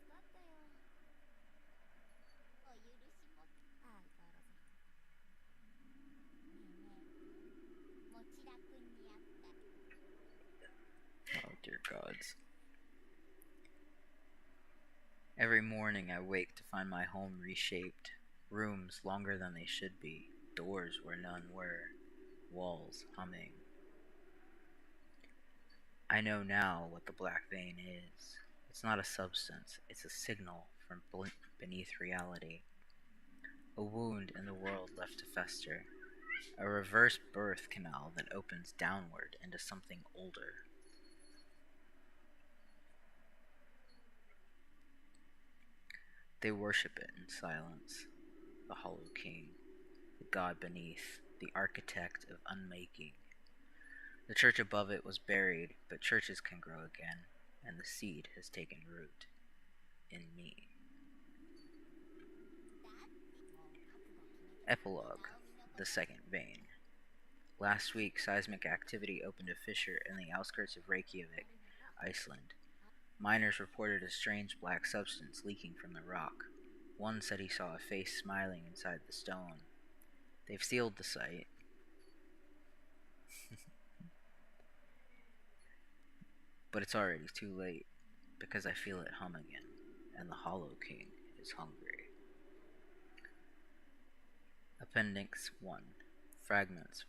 あとお休み助かったよ。お許しも相変わらず。ねえねえ、持田くんに会った。 Oh, dear gods. Every morning I wake to find my home reshaped. Rooms longer than they should be. Doors where none were. Walls humming. I know now what the black vein is. It's not a substance, it's a signal from beneath reality. A wound in the world left to fester. A reverse birth canal that opens downward into something older. They worship it in silence. The Hollow King, the god beneath, the architect of unmaking. The church above it was buried, but churches can grow again, and the seed has taken root in me. Epilogue, the second vein. Last week, seismic activity opened a fissure in the outskirts of Reykjavik, Iceland. Miners reported a strange black substance leaking from the rock. One said he saw a face smiling inside the stone. They've sealed the site. But it's already too late, because I feel it hum again, and the Hollow King is hungry. Appendix 1. Fragments.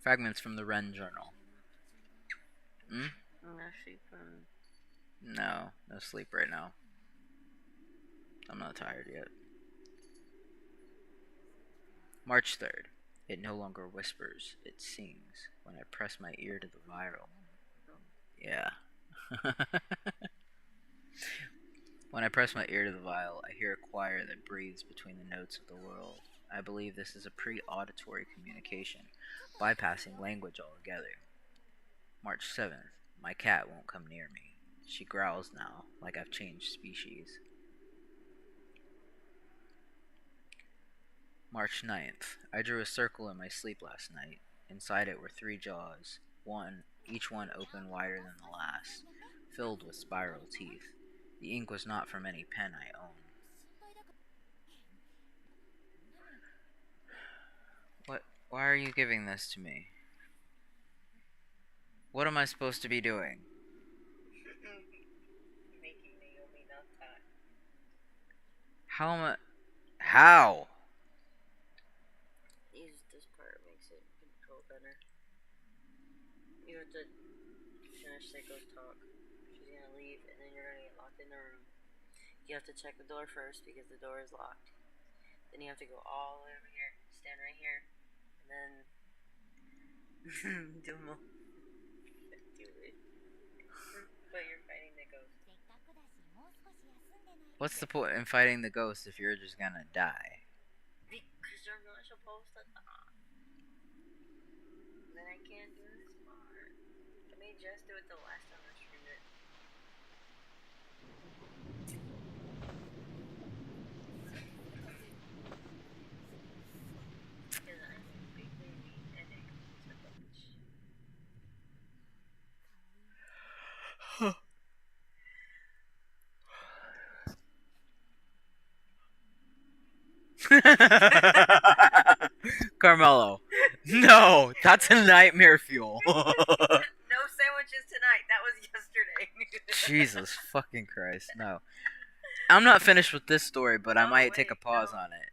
Fragments from the Wren Journal. Hmm? No sleep right now. I'm not tired yet. March 3rd. It no longer whispers, it sings when I press my ear to the vial. Yeah. When I press my ear to the vial, I hear a choir that breathes between the notes of the world. I believe this is a pre-auditory communication, bypassing language altogether. March 7th. My cat won't come near me. She growls now, like I've changed species. March 9th. I drew a circle in my sleep last night. Inside it were 3 jaws, each one open wider than the last, filled with spiral teeth. The ink was not from any pen I own. Why are you giving this to me? What am I supposed to be doing? Making Naomi not talk. How? Use this part, makes it control better. You have to finish Seiko's talk. She's gonna leave, and then you're gonna get locked in the room. You have to check the door first because the door is locked. Then you have to go all the way over here, stand right here, and then do more. Do it. But you're fighting the ghost. What's the point in fighting the ghost if you're just gonna die? Because you're not supposed to talk. Then I can't do this part. I made Jess do it the last time I streamed it. Because I'm a big baby and it comes a bunch. Carmelo. No, that's a nightmare fuel. No sandwiches tonight. That was yesterday. Jesus fucking Christ, no. I'm not finished with this story, but I No, might take a wait, pause no. on it.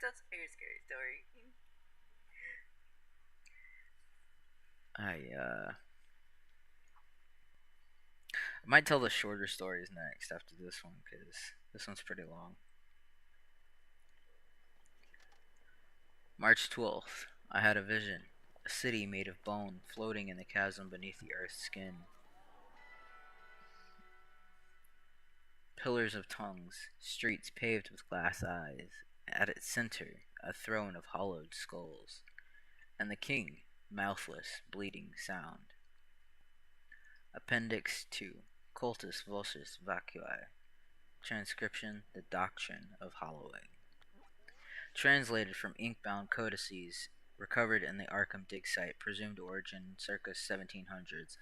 Don't tell your scary story. I might tell the shorter stories next after this one because this one's pretty long. March 12th. I had a vision. A city made of bone floating in the chasm beneath the earth's skin. Pillars of tongues, streets paved with glass eyes. At its center, a throne of hollowed skulls. And the king, mouthless, bleeding sound. Appendix 2. Cultus Vocis Vacui. Transcription: The Doctrine of Hollowing. Translated from ink-bound codices recovered in the Arkham dig site, presumed origin circa 1700s,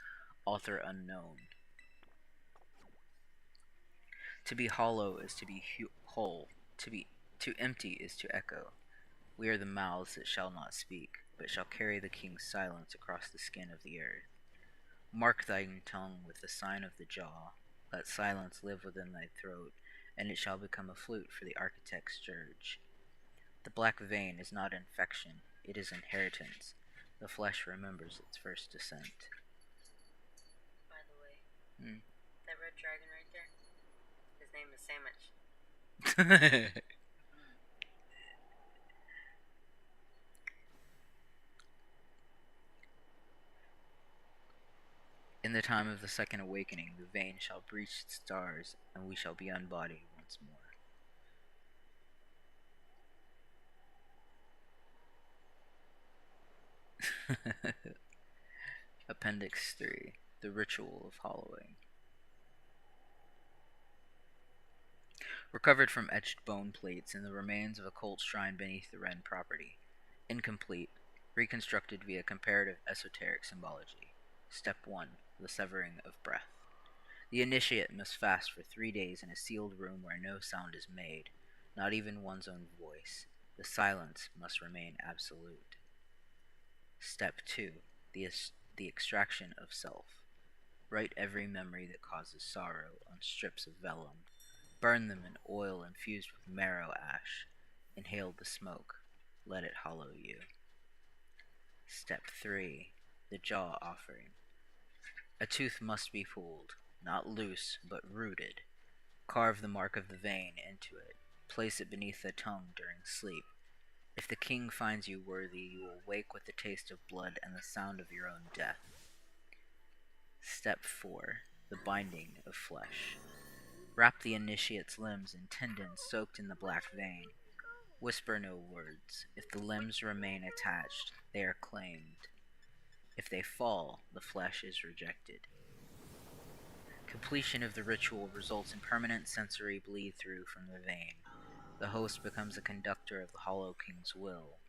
author unknown. To be hollow is to be whole, to empty is to echo. We are the mouths that shall not speak, but shall carry the king's silence across the skin of the earth. Mark thine tongue with the sign of the jaw. Let silence live within thy throat, and it shall become a flute for the architect's dirge. The black vein is not infection, it is inheritance. The flesh remembers its first descent. By the way, that red dragon right there, his name is Sandwich. In the time of the second awakening, the vein shall breach its stars, and we shall be unbodied once more. Appendix 3. The Ritual of Hollowing. Recovered from etched bone plates and the remains of a cult shrine beneath the Wren property. Incomplete. Reconstructed via comparative esoteric symbology. Step 1. The Severing of Breath. The initiate must fast for 3 days in a sealed room where no sound is made, not even one's own voice. The silence must remain absolute. Step 2. The extraction of self. Write every memory that causes sorrow on strips of vellum. Burn them in oil infused with marrow ash. Inhale the smoke. Let it hollow you. Step 3. The jaw offering. A tooth must be pulled, not loose, but rooted. Carve the mark of the vein into it. Place it beneath the tongue during sleep. If the king finds you worthy, you will wake with the taste of blood and the sound of your own death. Step 4. The binding of flesh. Wrap the initiate's limbs in tendons soaked in the black vein. Whisper no words. If the limbs remain attached, they are claimed. If they fall, the flesh is rejected. Completion of the ritual results in permanent sensory bleed-through from the vein. The host becomes a conductor of the Hollow King's will,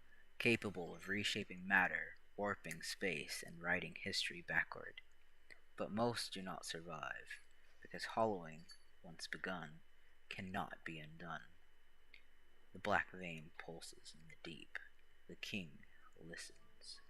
capable of reshaping matter, warping space, and writing history backward. But most do not survive, because hollowing, once begun, cannot be undone. The black vein pulses in the deep. The king listens.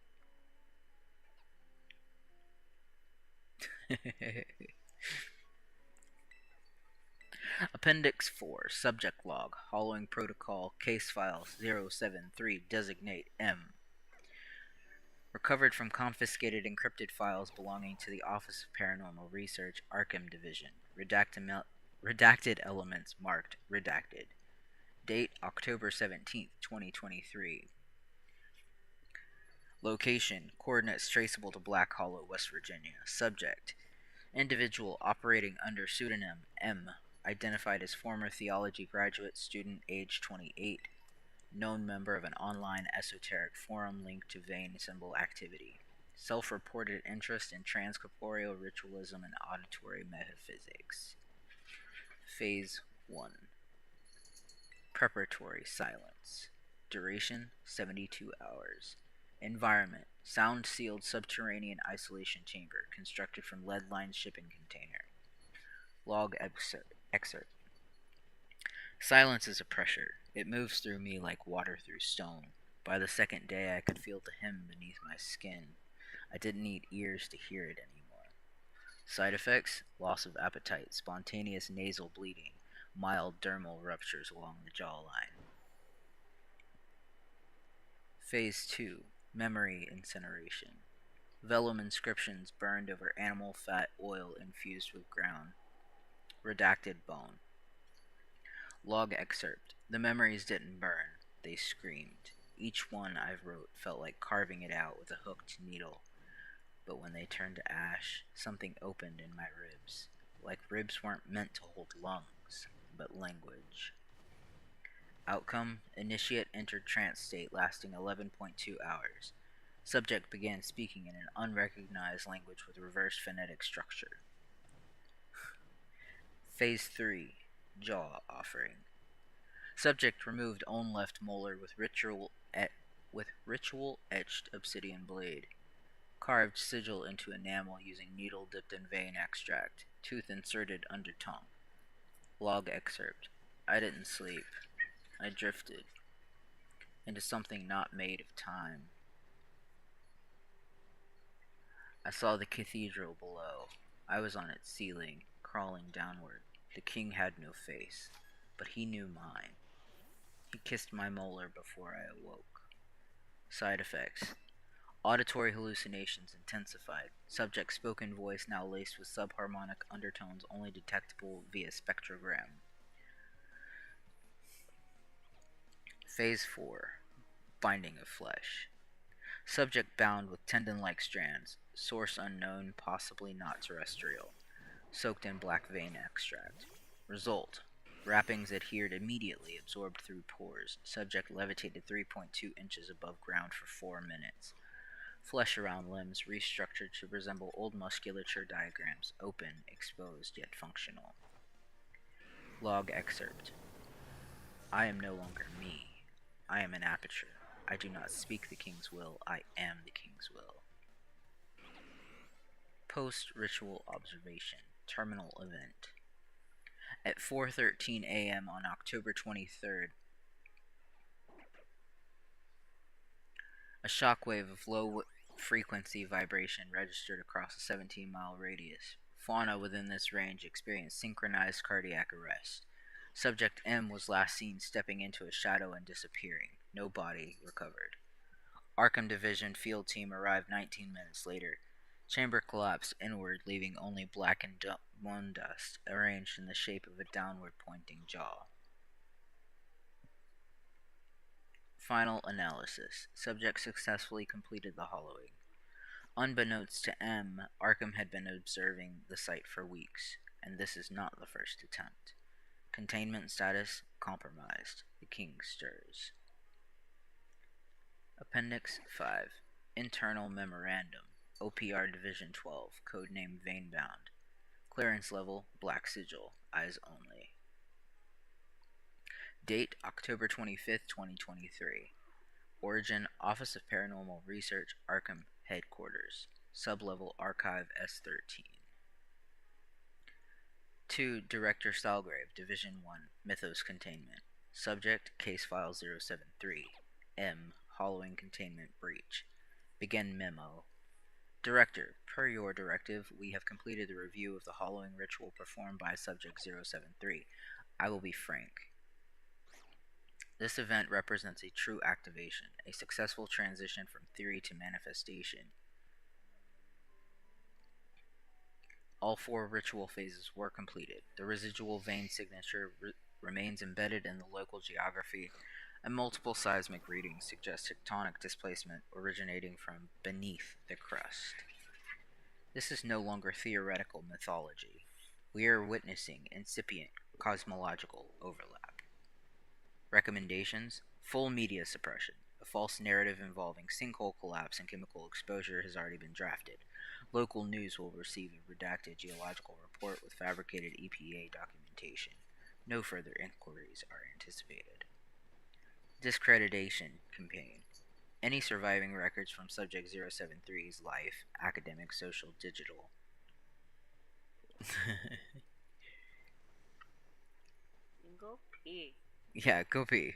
Appendix 4. Subject Log. Hollowing Protocol. Case File 073. Designate M. Recovered from confiscated encrypted files belonging to the Office of Paranormal Research, Arkham Division. Redacted elements marked redacted. Date October 17th, 2023. Location, coordinates traceable to Black Hollow, West Virginia. Subject, individual operating under pseudonym M, identified as former theology graduate student, age 28, known member of an online esoteric forum linked to vein symbol activity. Self-reported interest in transcorporeal ritualism and auditory metaphysics. Phase 1. Preparatory silence. Duration 72 hours. Environment: sound-sealed subterranean isolation chamber constructed from lead-lined shipping container. Log excerpt. Silence is a pressure. It moves through me like water through stone. By the second day, I could feel the hymn beneath my skin. I didn't need ears to hear it anymore. Side effects: loss of appetite, spontaneous nasal bleeding, mild dermal ruptures along the jawline. Phase 2 Memory Incineration. Vellum inscriptions burned over animal fat oil infused with ground. Redacted bone. Log excerpt. The memories didn't burn, they screamed. Each one I wrote felt like carving it out with a hooked needle. But when they turned to ash, something opened in my ribs. Like ribs weren't meant to hold lungs, but language. Outcome: initiate entered trance state lasting 11.2 hours. Subject began speaking in an unrecognized language with reverse phonetic structure. Phase 3 Jaw Offering. Subject removed own left molar with ritual etched obsidian blade. Carved sigil into enamel using needle dipped in vein extract. Tooth inserted under tongue. Log excerpt. I didn't sleep. I drifted into something not made of time. I saw the cathedral below. I was on its ceiling, crawling downward. The king had no face, but he knew mine. He kissed my molar before I awoke. Side effects: auditory hallucinations intensified. Subject's spoken voice now laced with subharmonic undertones only detectable via spectrogram. Phase 4 Binding of Flesh. Subject bound with tendon-like strands. Source unknown, possibly not terrestrial. Soaked in black vein extract. Result: wrappings adhered immediately, absorbed through pores. Subject levitated 3.2 inches above ground for 4 minutes. Flesh around limbs restructured to resemble old musculature diagrams, open, exposed, yet functional. Log excerpt. I am no longer me. I am an aperture. I do not speak the king's will, I am the king's will. Post-ritual observation. Terminal event. At 4:13 a.m. on October 23rd, a shockwave of low-frequency vibration registered across a 17-mile radius. Fauna within this range experienced synchronized cardiac arrest. Subject M was last seen stepping into a shadow and disappearing. No body recovered. Arkham Division field team arrived 19 minutes later. Chamber collapsed inward, leaving only blackened bone dust arranged in the shape of a downward-pointing jaw. Final analysis. Subject successfully completed the hollowing. Unbeknownst to M, Arkham had been observing the site for weeks, and this is not the first attempt. Containment status compromised. The king stirs. Appendix 5. Internal Memorandum. OPR Division 12, codename Veinbound. Clearance level, black sigil, eyes only. Date, October 25th, 2023. Origin, Office of Paranormal Research, Arkham Headquarters. Sublevel Archive S13. To Director Stalgrave, Division 1, Mythos Containment. Subject, Case File 073. M. Hollowing Containment Breach. Begin Memo. Director, per your directive, we have completed the review of the hollowing ritual performed by Subject 073. I will be frank. This event represents a true activation, a successful transition from theory to manifestation. All 4 ritual phases were completed. The residual vein signature remains embedded in the local geography, and multiple seismic readings suggest tectonic displacement originating from beneath the crust. This is no longer theoretical mythology. We are witnessing incipient cosmological overlap. Recommendations: full media suppression. A false narrative involving sinkhole collapse and chemical exposure has already been drafted. Local news will receive a redacted geological report with fabricated EPA documentation. No further inquiries are anticipated. Discreditation campaign. Any surviving records from Subject 073's life, academic, social, digital. Go pee. Yeah, go pee.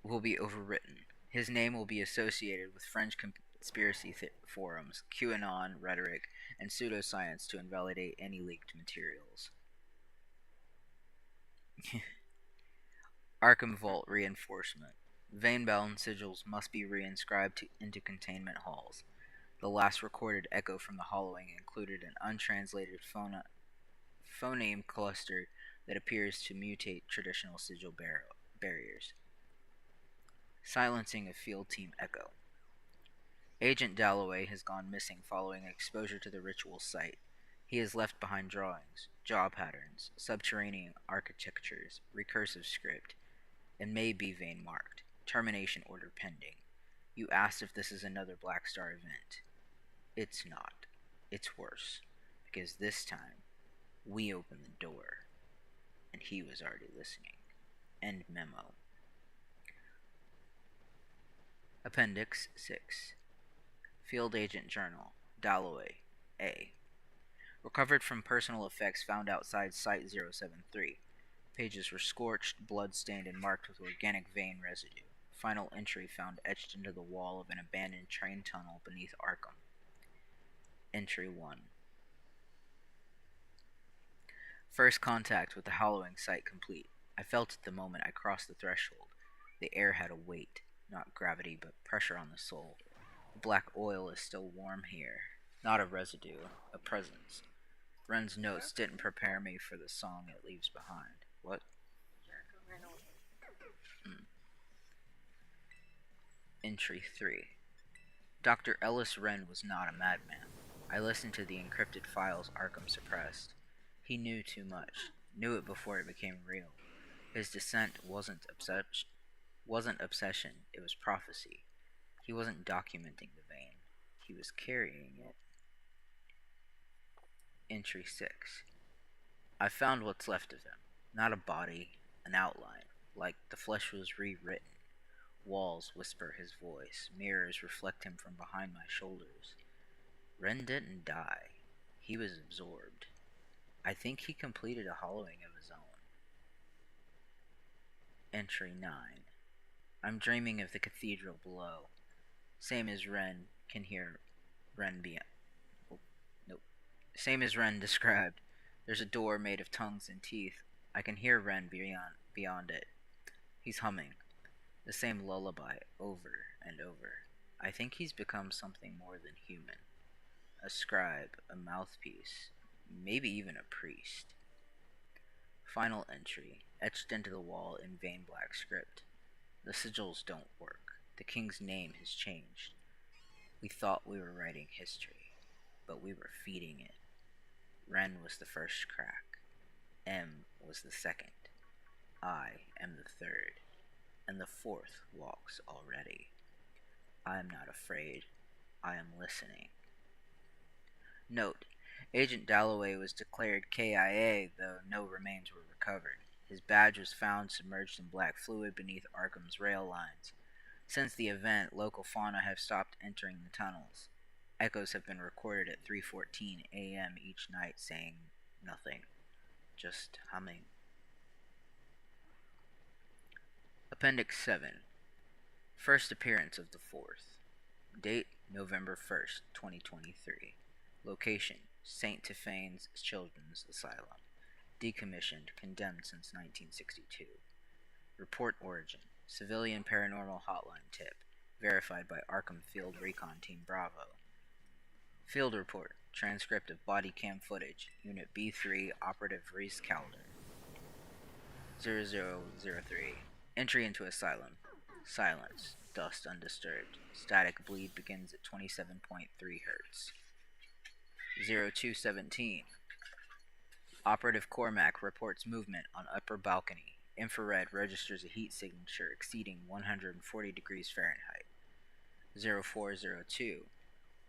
Will be overwritten. His name will be associated with French conspiracy forums, QAnon rhetoric, and pseudoscience to invalidate any leaked materials. Arkham Vault reinforcement. Vein-bound sigils must be reinscribed into containment halls. The last recorded echo from the hollowing included an untranslated phoneme cluster that appears to mutate traditional sigil barriers. Silencing of Field Team Echo. Agent Dalloway has gone missing following exposure to the ritual site. He has left behind drawings, jaw patterns, subterranean architectures, recursive script, and may be vein marked. Termination order pending. You asked if this is another Black Star event. It's not. It's worse. Because this time, we opened the door, and he was already listening. End memo. Appendix 6. Field Agent Journal. Dalloway. A. Recovered from personal effects found outside Site 073. Pages were scorched, blood-stained, and marked with organic vein residue. Final entry found etched into the wall of an abandoned train tunnel beneath Arkham. Entry 1. First contact with the hollowing site complete. I felt it the moment I crossed the threshold. The air had a weight, not gravity, but pressure on the soul. The black oil is still warm here. Not a residue, a presence. Ren's notes didn't prepare me for the song it leaves behind. What? Entry 3. Dr. Ellis Wren was not a madman. I listened to the encrypted files Arkham suppressed. He knew too much. Knew it before it became real. His descent wasn't obsession, it was prophecy. He wasn't documenting the vein. He was carrying it. Entry 6. I found what's left of him. Not a body, an outline, like the flesh was rewritten. Walls whisper his voice, mirrors reflect him from behind my shoulders. Ren didn't die. He was absorbed. I think he completed a hollowing of his own. Entry 9. I'm dreaming of the cathedral below. Same as Ren can hear Ren beyond. Oh, nope. Same as Ren described. There's a door made of tongues and teeth. I can hear Ren beyond it. He's humming. The same lullaby over and over. I think he's become something more than human. A scribe, a mouthpiece, maybe even a priest. Final entry, etched into the wall in vein black script. The sigils don't work. The king's name has changed. We thought we were writing history, but we were feeding it. Ren was the first crack. M was the second. I am the third. And the fourth walks already. I am not afraid. I am listening. Note: Agent Dalloway was declared KIA, though no remains were recovered. His badge was found submerged in black fluid beneath Arkham's rail lines. Since the event, local fauna have stopped entering the tunnels. Echoes have been recorded at 3:14 a.m. each night saying nothing, just humming. Appendix 7. First appearance of the fourth. Date: November 1st, 2023. Location: St. Tiphane's Children's Asylum. Decommissioned, condemned since 1962. Report origin: Civilian Paranormal Hotline tip. Verified by Arkham Field Recon Team Bravo. Field report: transcript of body cam footage. Unit B3, Operative Reese Calder. 0003. Entry into asylum. Silence. Dust undisturbed. Static bleed begins at 27.3 Hz. 0217. Operative Cormac reports movement on upper balcony. Infrared registers a heat signature exceeding 140 degrees Fahrenheit. 0402.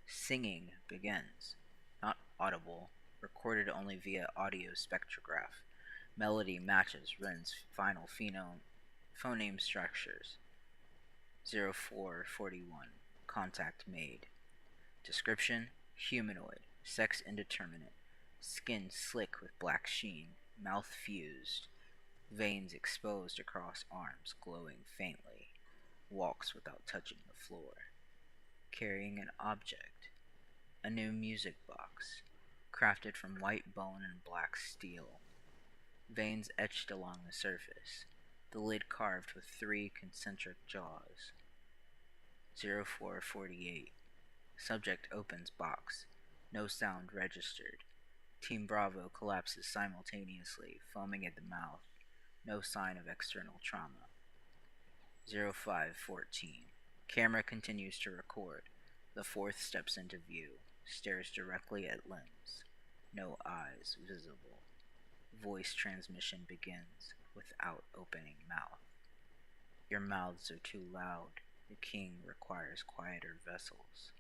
Singing begins. Not audible. Recorded only via audio spectrograph. Melody matches Ren's final phoneme structures. 0441. Contact made. Description: humanoid, sex indeterminate, skin slick with black sheen, mouth fused, veins exposed across arms glowing faintly, walks without touching the floor. Carrying an object. A new music box, crafted from white bone and black steel. Veins etched along the surface. the lid carved with 3 concentric jaws. 0448. Subject opens box. No sound registered. Team Bravo collapses simultaneously, foaming at the mouth. No sign of external trauma. 0514. Camera continues to record. The fourth steps into view, stares directly at lens. No eyes visible. Voice transmission begins without opening mouth. Your mouths are too loud. The king requires quieter vessels.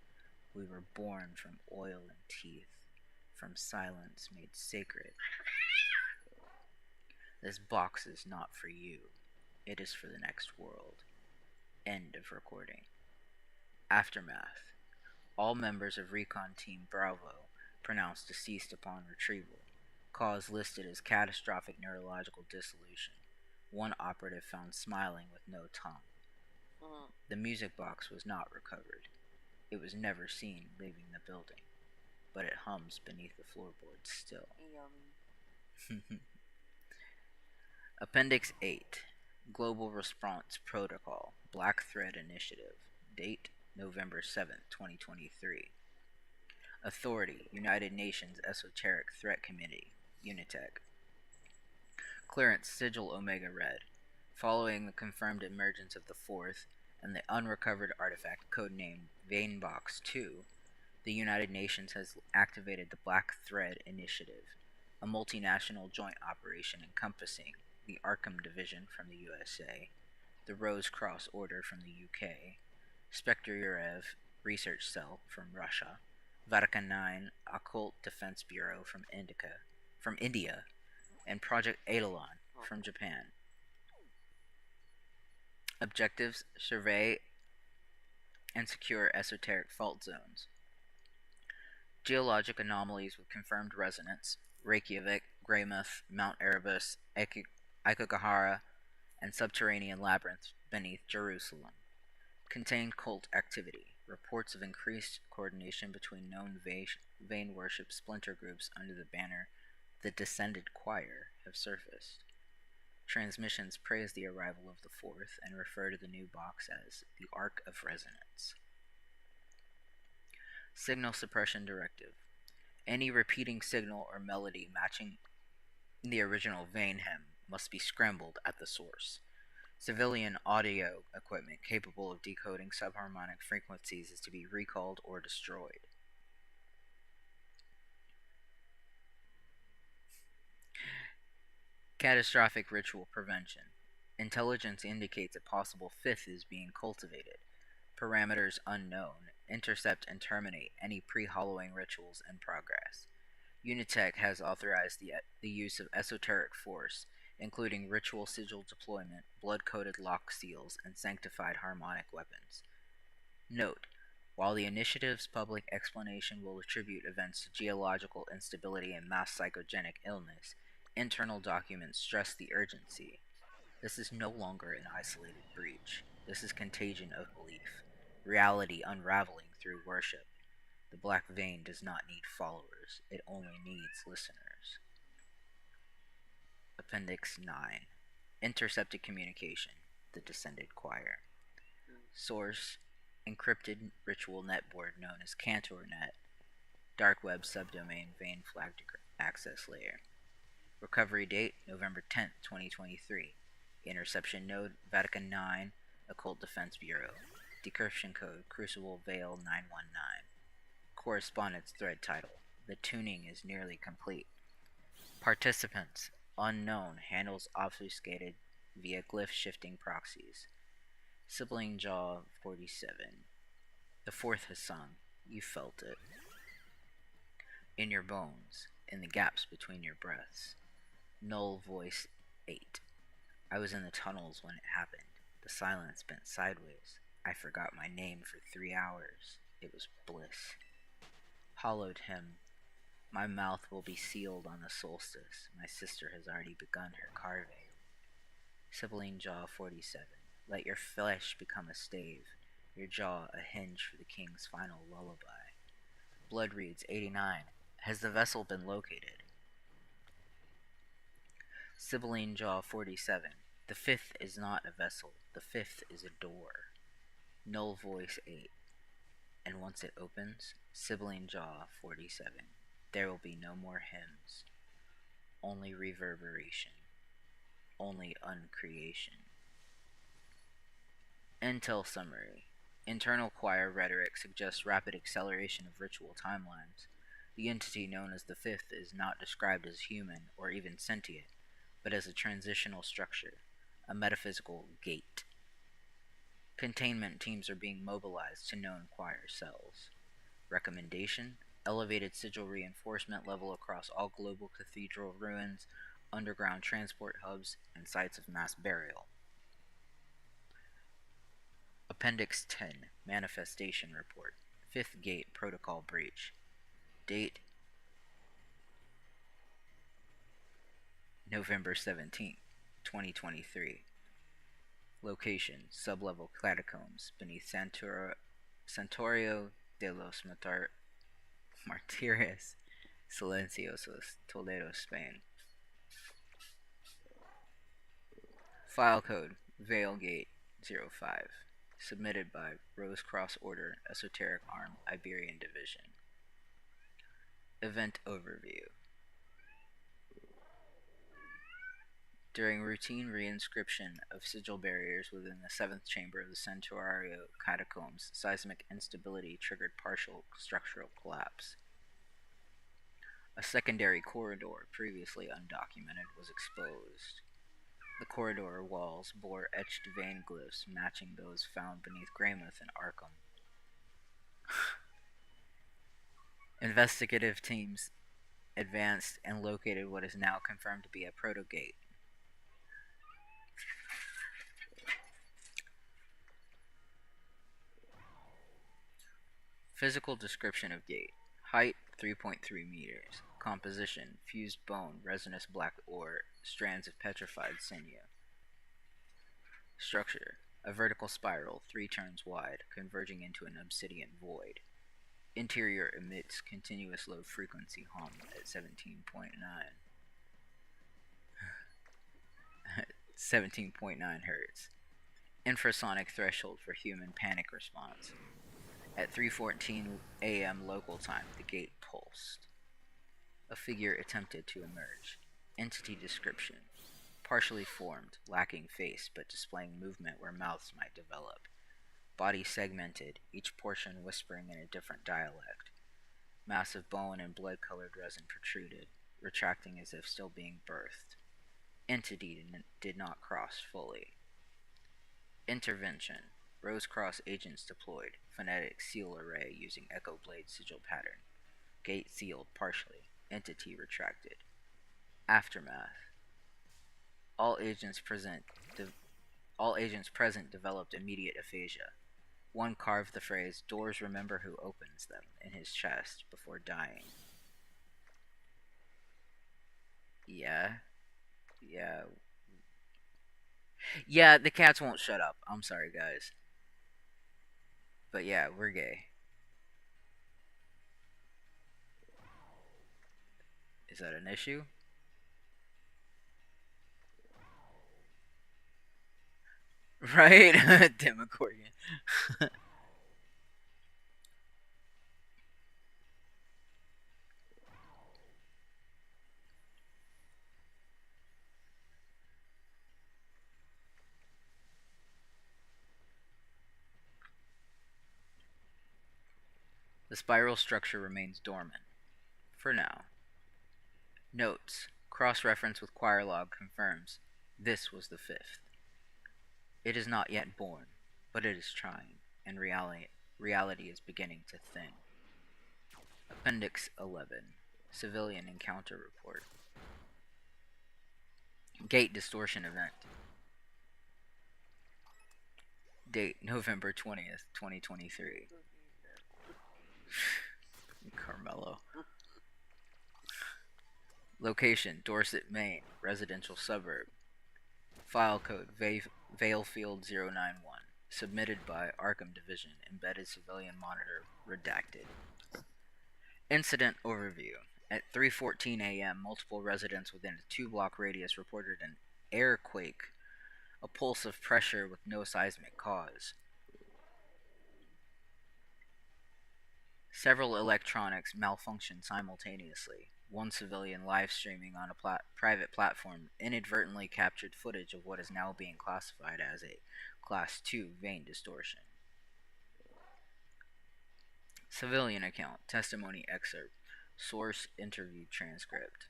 We were born from oil and teeth, from silence made sacred. This box is not for you. It is for the next world. End of recording. Aftermath. All members of Recon Team Bravo pronounced deceased upon retrieval. Cause listed as catastrophic neurological dissolution. One operative found smiling with no tongue. The music box was not recovered. It was never seen leaving the building, but it hums beneath the floorboards still. Appendix 8. Global Response Protocol, Black Thread Initiative. Date, November 7th, 2023. Authority, United Nations Esoteric Threat Committee, UNITEC. Clearance, Sigil Omega Red. Following the confirmed emergence of the fourth and the unrecovered artifact codenamed Veinbox 2, the United Nations has activated the Black Thread Initiative, a multinational joint operation encompassing the Arkham Division from the USA, the Rose Cross Order from the UK, Spectre Yurev Research Cell from Russia, Vatican IX Occult Defense Bureau from India, and Project Eidolon from Japan. Objectives: survey and secure esoteric fault zones. Geologic anomalies with confirmed resonance: Reykjavik, Greymouth, Mount Erebus, Aokigahara, and subterranean labyrinths beneath Jerusalem. Contained cult activity. Reports of increased coordination between known vain worship splinter groups under the banner The Descended Choir have surfaced. Transmissions praise the arrival of the fourth and refer to the new box as the Ark of Resonance. Signal Suppression Directive. Any repeating signal or melody matching the original vein hymn must be scrambled at the source. Civilian audio equipment capable of decoding subharmonic frequencies is to be recalled or destroyed. Catastrophic ritual prevention. Intelligence indicates a possible fifth is being cultivated. Parameters unknown. Intercept and terminate any pre-hollowing rituals in progress. UNITEC has authorized the use of esoteric force, including ritual sigil deployment, blood-coated lock seals, and sanctified harmonic weapons. Note: while the initiative's public explanation will attribute events to geological instability and mass psychogenic illness, internal documents stress the urgency. This is no longer an isolated breach. This is contagion of belief, reality unraveling through worship. The Black Vein does not need followers, it only needs listeners. Appendix 9. Intercepted communication, the Descended Choir. Source: encrypted ritual netboard known as CantorNet, dark web subdomain vein flagged access layer. Recovery date: November 10th, 2023. Interception node: Vatican IX Occult Defense Bureau. Decryption code: Crucible Veil 919. Correspondence thread title: The tuning is nearly complete. Participants: unknown, handles obfuscated via glyph shifting proxies. Sibling Jaw 47. The fourth has sung. You felt it. In your bones, in the gaps between your breaths. Null voice 8. I was in the tunnels when it happened. The silence bent sideways. I forgot my name for 3 hours. It was bliss. Hollowed hymn. My mouth will be sealed on the solstice. My sister has already begun her carving. Sibling Jaw 47. Let your flesh become a stave, your jaw a hinge for the king's final lullaby. Blood reads 89. Has the vessel been located? Sibylline Jaw 47. The fifth is not a vessel. The fifth is a door. Null voice 8. And once it opens, sibling jaw 47. There will be no more hymns. Only reverberation. Only uncreation. Intel summary. Internal choir rhetoric suggests rapid acceleration of ritual timelines. The entity known as the fifth is not described as human or even sentient, but as a transitional structure, a metaphysical gate. Containment teams are being mobilized to known choir cells. Recommendation: elevated sigil reinforcement level across all global cathedral ruins, underground transport hubs, and sites of mass burial. Appendix 10, Manifestation Report. Fifth Gate Protocol Breach. Date: November 17th, 2023. Location: sublevel catacombs beneath Santuario de los Martires Silenciosos, Toledo, Spain. File code: Veilgate 05. Submitted by Rose Cross Order, Esoteric Arm, Iberian Division. Event Overview. During routine reinscription of sigil barriers within the 7th chamber of the Santuario catacombs, seismic instability triggered partial structural collapse. A secondary corridor, previously undocumented, was exposed. The corridor walls bore etched vein glyphs matching those found beneath Greymouth and Arkham. Investigative teams advanced and located what is now confirmed to be a proto-gate. Physical description of gate. Height 3.3 meters. Composition: fused bone, resinous black ore, strands of petrified sinew. Structure: a vertical spiral 3 turns wide, converging into an obsidian void. Interior emits continuous low frequency hum at 17.9 Hz. Infrasonic threshold for human panic response. At 3:14 a.m. local time, the gate pulsed. A figure attempted to emerge. Entity description: partially formed, lacking face, but displaying movement where mouths might develop. Body segmented, each portion whispering in a different dialect. Massive bone and blood-colored resin protruded, retracting as if still being birthed. Entity did not cross fully. Intervention: Rose Cross agents deployed. Phonetic seal array using Echo Blade sigil pattern. Gate sealed partially. Entity retracted. Aftermath: All agents present developed immediate aphasia. One carved the phrase "Doors remember who opens them" in his chest before dying. Yeah, the cats won't shut up. I'm sorry, guys. But yeah, we're gay. Is that an issue? Right? Demogorgon. The spiral structure remains dormant. For now. Notes. Cross-reference with choir log confirms this was the fifth. It is not yet born, but it is trying, and reality is beginning to thin. Appendix 11. Civilian Encounter Report. Gate Distortion Event. Date: November 20th, 2023. Carmelo. Location: Dorset, Maine. Residential suburb. File code: Valefield 091. Submitted by Arkham Division. Embedded civilian monitor. Redacted. Incident overview. At 3:14 a.m., multiple residents within a 2-block radius reported an airquake a pulse of pressure with no seismic cause. Several electronics malfunctioned simultaneously. One civilian live streaming on a private platform inadvertently captured footage of what is now being classified as a Class 2 vein distortion. Civilian account, testimony excerpt, source interview transcript.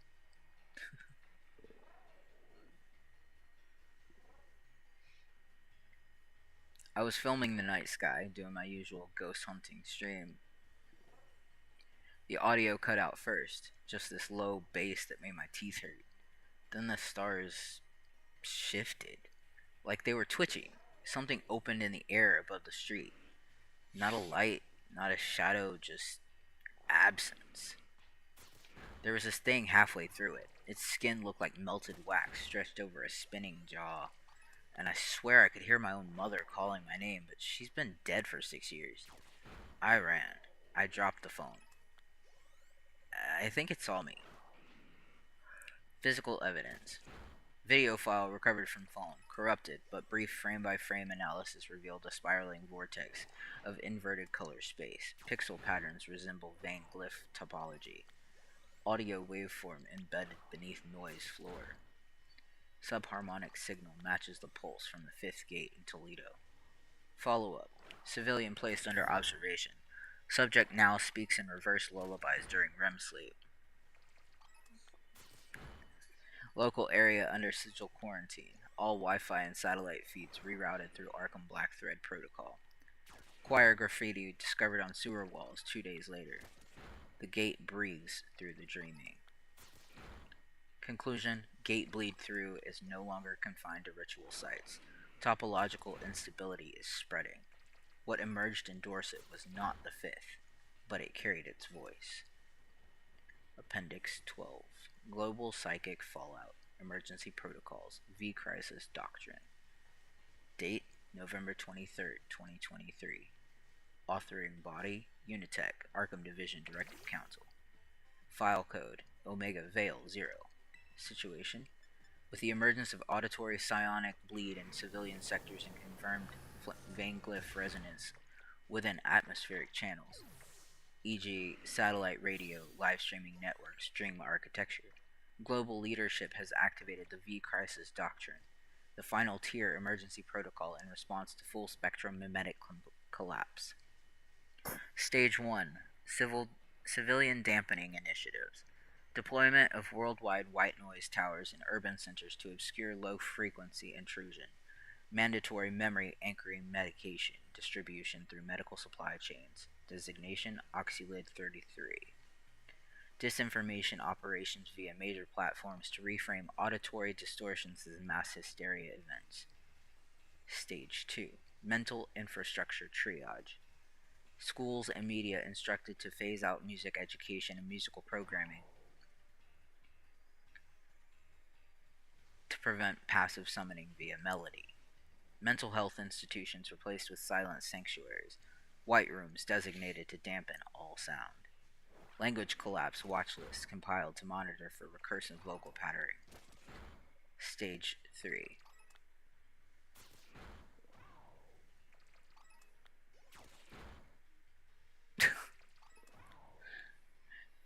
I was filming the night sky, doing my usual ghost hunting stream. The audio cut out first, just this low bass that made my teeth hurt. Then the stars shifted, like they were twitching. Something opened in the air above the street. Not a light, not a shadow, just absence. There was this thing halfway through it. Its skin looked like melted wax stretched over a spinning jaw. And I swear I could hear my own mother calling my name, but she's been dead for 6 years. I ran. I dropped the phone. I think it saw me. Physical evidence. Video file recovered from phone, corrupted, but brief frame-by-frame analysis revealed a spiraling vortex of inverted color space. Pixel patterns resemble vein glyph topology. Audio waveform embedded beneath noise floor. Subharmonic signal matches the pulse from the fifth gate in Toledo. Follow-up. Civilian placed under observation. Subject now speaks in reverse lullabies during REM sleep. Local area under sigil quarantine. All Wi-Fi and satellite feeds rerouted through Arkham Black Thread protocol. Choir graffiti discovered on sewer walls 2 days later. The gate breathes through the dreaming. Conclusion: gate bleed through is no longer confined to ritual sites. Topological instability is spreading. What emerged in Dorset was not the fifth, but it carried its voice. Appendix 12. Global Psychic Fallout. Emergency Protocols. V-Crisis Doctrine. Date: November 23rd, 2023. Authoring Body: Unitech, Arkham Division Directive Council. File code: Omega Veil 0. Situation: with the emergence of auditory psionic bleed in civilian sectors and confirmed vein glyph resonance within atmospheric channels, e.g. satellite radio, live streaming networks, dream architecture, global leadership has activated the V-Crisis Doctrine, the final tier emergency protocol in response to full spectrum mimetic collapse. Stage 1. Civilian dampening initiatives. Deployment of worldwide white noise towers in urban centers to obscure low-frequency intrusion. Mandatory memory anchoring medication distribution through medical supply chains. Designation: Oxylid 33. Disinformation operations via major platforms to reframe auditory distortions as mass hysteria events. Stage 2. Mental infrastructure triage. Schools and media instructed to phase out music education and musical programming to prevent passive summoning via melody. Mental health institutions replaced with silent sanctuaries. White rooms designated to dampen all sound. Language collapse watch list compiled to monitor for recursive vocal patterning. Stage 3.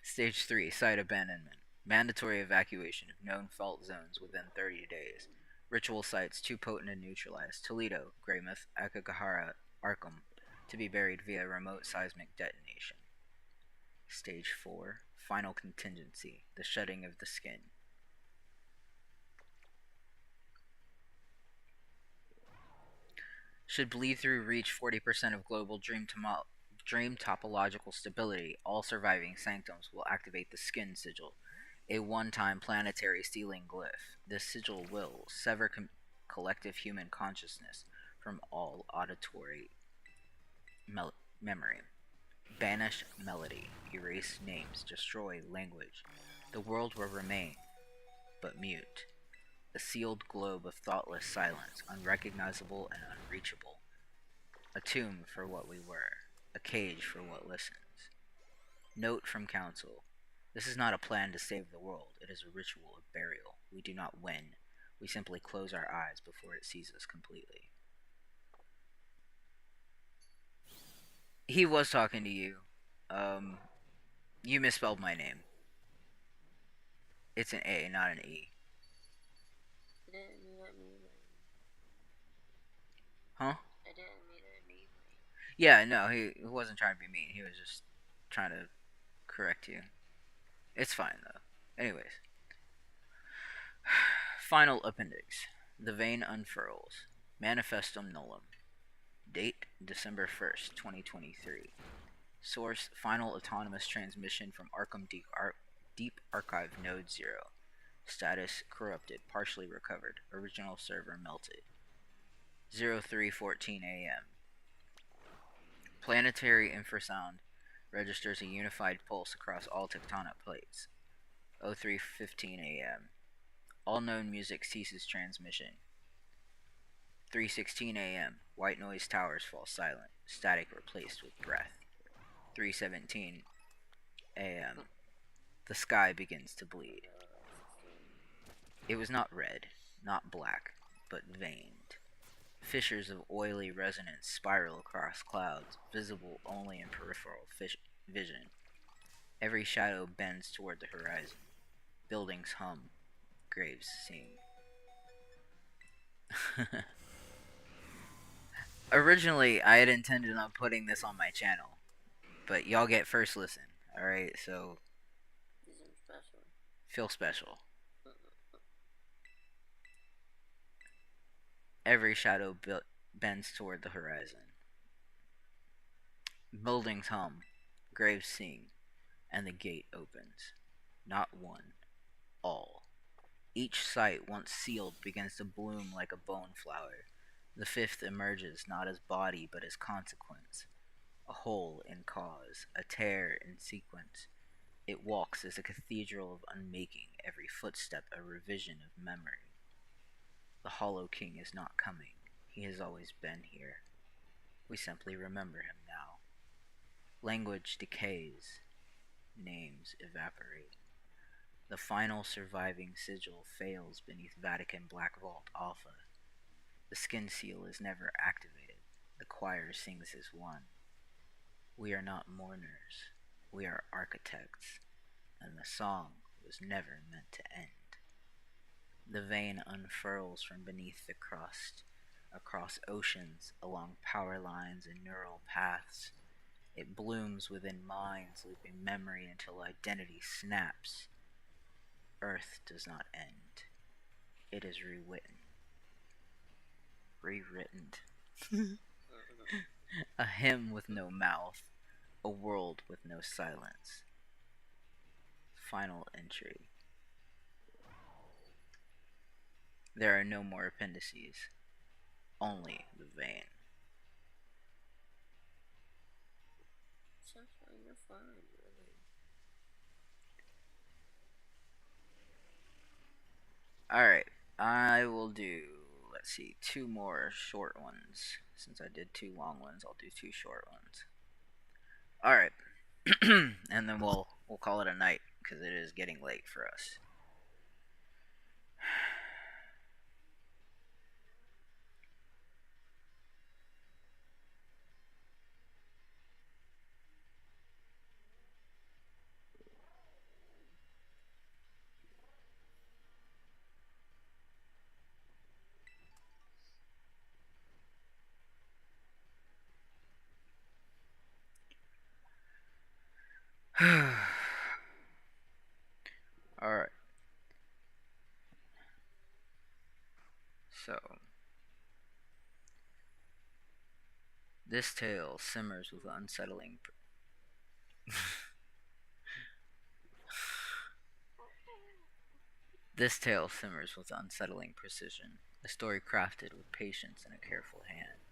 Stage 3. Site abandonment. Mandatory evacuation of known fault zones within 30 days. Ritual sites too potent to neutralize. Toledo, Greymouth, Akagahara, Arkham, to be buried via remote seismic detonation. Stage 4. Final contingency. The shedding of the skin. Should bleed through reach 40% of global dream topological stability, all surviving sanctums will activate the skin sigil, a one-time planetary sealing glyph. This sigil will sever collective human consciousness from all auditory memory. Banish melody, erase names, destroy language. The world will remain, but mute. A sealed globe of thoughtless silence, unrecognizable and unreachable. A tomb for what we were, a cage for what listens. Note from Council: this is not a plan to save the world, it is a ritual of burial. We do not win. We simply close our eyes before it sees us completely. He was talking to you. Um, you misspelled my name. It's an A, not an E. I didn't mean it meanly. Huh? I didn't mean it meanly. Yeah, no, he wasn't trying to be mean. He was just trying to correct you. It's fine, though. Anyways. Final appendix. The vein unfurls. Manifestum nullum. Date December 1st, 2023. Source Final autonomous transmission from Arkham Deep Archive Node 0. Status corrupted, partially recovered. Original server melted. 0314 AM. Planetary infrasound registers a unified pulse across all tectonic plates. 0315 AM. All known music ceases transmission. 3:16 a.m. White noise towers fall silent. Static replaced with breath. 3:17 a.m. The sky begins to bleed. It was not red, not black, but veined. Fissures of oily resonance spiral across clouds, visible only in peripheral vision. Every shadow bends toward the horizon. Buildings hum. Graves sing. Originally, I had intended on putting this on my channel, but y'all get first listen. Alright, so These are special. feel special. Every shadow bends toward the horizon. Buildings hum, graves sing, and the gate opens. Not one, all. Each sight, once sealed, begins to bloom like a bone flower. The fifth emerges not as body but as consequence, a hole in cause, a tear in sequence. It walks as a cathedral of unmaking, every footstep a revision of memory. The Hollow King is not coming. He has always been here. We simply remember him now. Language decays. Names evaporate. The final surviving sigil fails beneath Vatican Black Vault Alpha. The skin seal is never activated. The choir sings as one. We are not mourners. We are architects. And the song was never meant to end. The vein unfurls from beneath the crust, across oceans, along power lines and neural paths. It blooms within minds, looping memory until identity snaps. Earth does not end. It is rewritten. Rewritten. A hymn with no mouth. A world with no silence. Final entry. There are no more appendices. Only the vein. Sunshine, you're fine, really. Alright, I will do, let's see, 2 more short ones. Since I did 2 long ones, I'll do 2 short ones. Alright. And then we'll call it a night, because it is getting late for us. Alright. So, this tale simmers with unsettling. This tale simmers with unsettling precision, a story crafted with patience and a careful hand.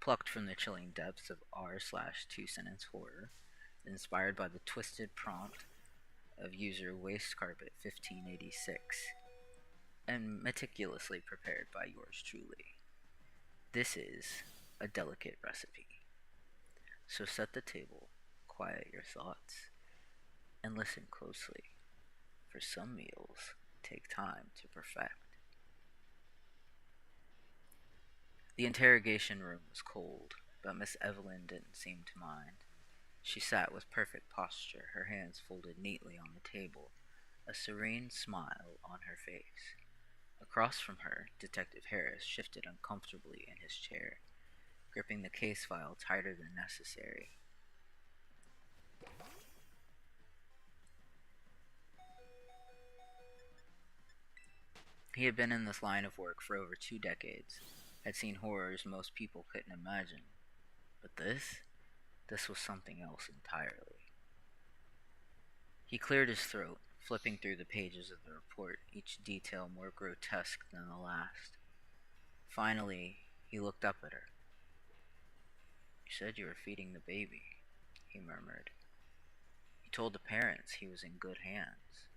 Plucked from the chilling depths of r/2-sentence horror, inspired by the twisted prompt of user wastecarpet1586, and meticulously prepared by yours truly. This is a delicate recipe. So set the table, quiet your thoughts, and listen closely, for some meals take time to perfect. The interrogation room was cold, but Miss Evelyn didn't seem to mind. She sat with perfect posture, her hands folded neatly on the table, a serene smile on her face. Across from her, Detective Harris shifted uncomfortably in his chair, gripping the case file tighter than necessary. He had been in this line of work for over 2 decades, had seen horrors most people couldn't imagine. But this was something else entirely. He cleared his throat, flipping through the pages of the report, each detail more grotesque than the last. Finally, he looked up at her. "You said you were feeding the baby," he murmured. "You told the parents he was in good hands."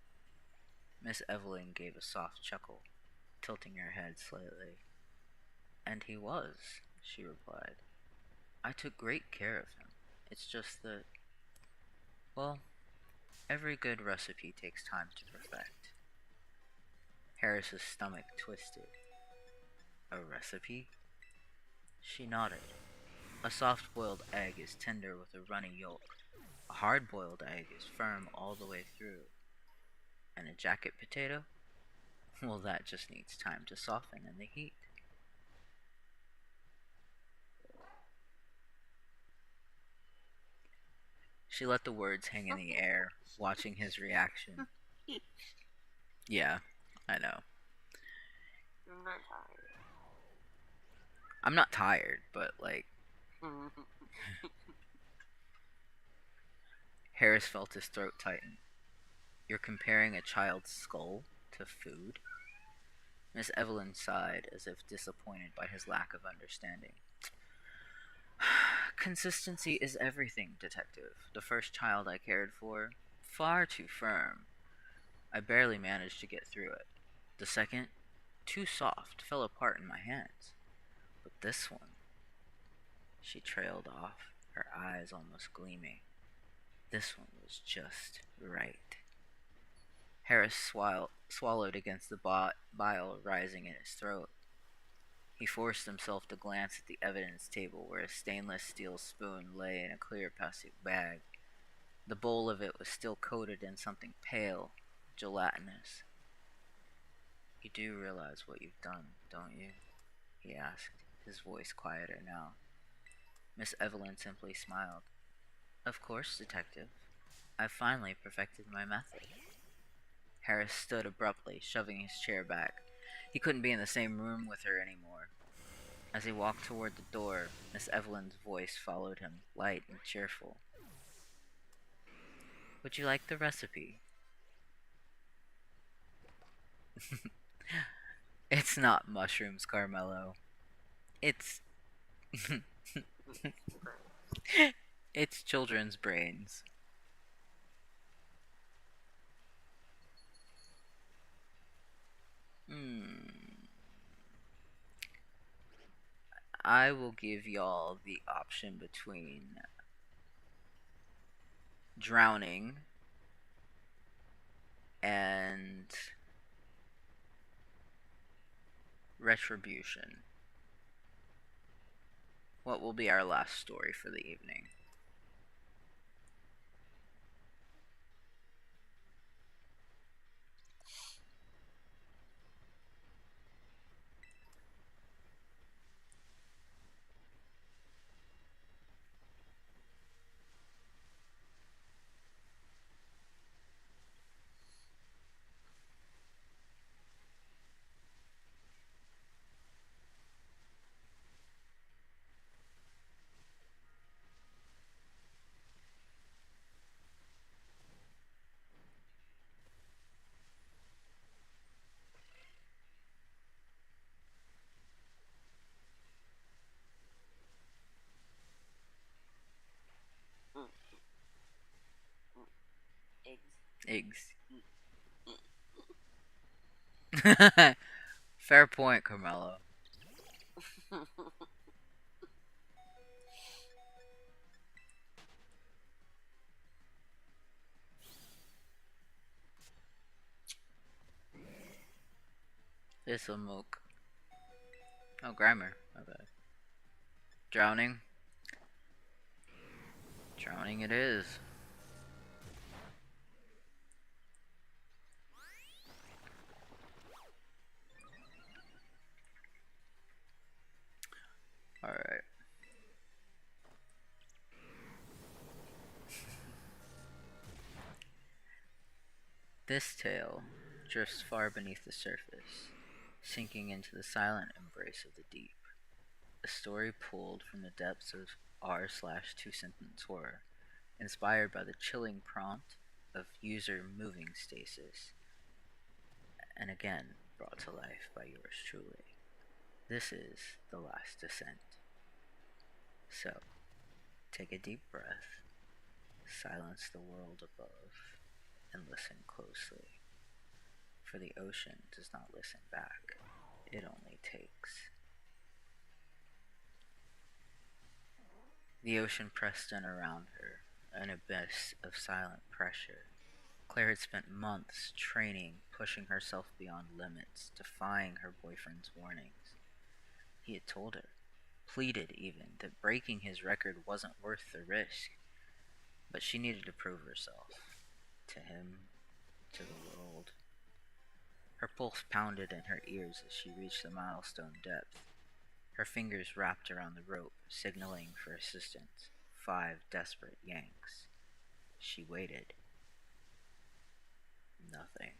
Miss Evelyn gave a soft chuckle, tilting her head slightly. "And he was," she replied. "I took great care of him. It's just that, well, every good recipe takes time to perfect." Harris's stomach twisted. "A recipe?" She nodded. "A soft-boiled egg is tender with a runny yolk. A hard-boiled egg is firm all the way through. And a jacket potato? Well, that just needs time to soften in the heat." She let the words hang in the air, watching his reaction. "Yeah, I know. I'm not tired. I'm not tired, but, like..." Harris felt his throat tighten. "You're comparing a child's skull to food?" Miss Evelyn sighed, as if disappointed by his lack of understanding. "Consistency is everything, Detective. The first child I cared for, far too firm. I barely managed to get through it. The second, too soft, fell apart in my hands. But this one..." She trailed off, her eyes almost gleaming. "This one was just right." Harris swallowed against the bile rising in his throat. He forced himself to glance at the evidence table where a stainless steel spoon lay in a clear plastic bag. The bowl of it was still coated in something pale, gelatinous. "You do realize what you've done, don't you?" he asked, his voice quieter now. Miss Evelyn simply smiled. "Of course, Detective. I've finally perfected my method." Harris stood abruptly, shoving his chair back. He couldn't be in the same room with her anymore. As he walked toward the door, Miss Evelyn's voice followed him, light and cheerful. "Would you like the recipe?" "It's not mushrooms, Carmelo. It's... it's children's brains." I will give y'all the option between drowning and retribution. What will be our last story for the evening? Eggs. Eggs. Fair point, Carmelo. This'll milk. Oh, grammar. My bad. Drowning. Drowning it is. Alright. This tale drifts far beneath the surface, sinking into the silent embrace of the deep. A story pulled from the depths of r/two-sentence horror, inspired by the chilling prompt of user moving stasis, and again brought to life by yours truly. This is The Last Descent. So, take a deep breath, silence the world above, and listen closely. For the ocean does not listen back, it only takes. The ocean pressed in around her, an abyss of silent pressure. Claire had spent months training, pushing herself beyond limits, defying her boyfriend's warnings. He had told her, pleaded even, that breaking his record wasn't worth the risk. But she needed to prove herself. To him, to the world. Her pulse pounded in her ears as she reached the milestone depth. Her fingers wrapped around the rope, signaling for assistance. 5 desperate yanks. She waited. Nothing.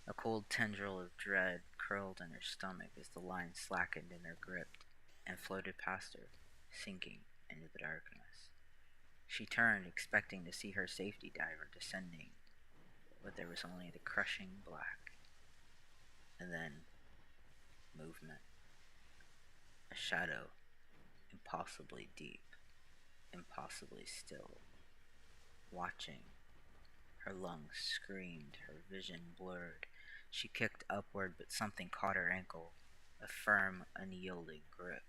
A cold tendril of dread curled in her stomach as the line slackened in her grip and floated past her, sinking into the darkness. She turned, expecting to see her safety diver descending, but there was only the crushing black. And then, movement. A shadow, impossibly deep, impossibly still. Watching. Her lungs screamed, her vision blurred. She kicked upward, but something caught her ankle. A firm, unyielding grip.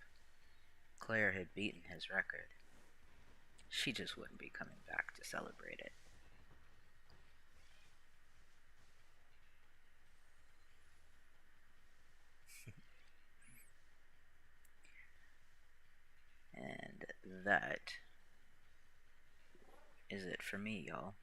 Claire had beaten his record. She just wouldn't be coming back to celebrate it. And that is it for me, y'all.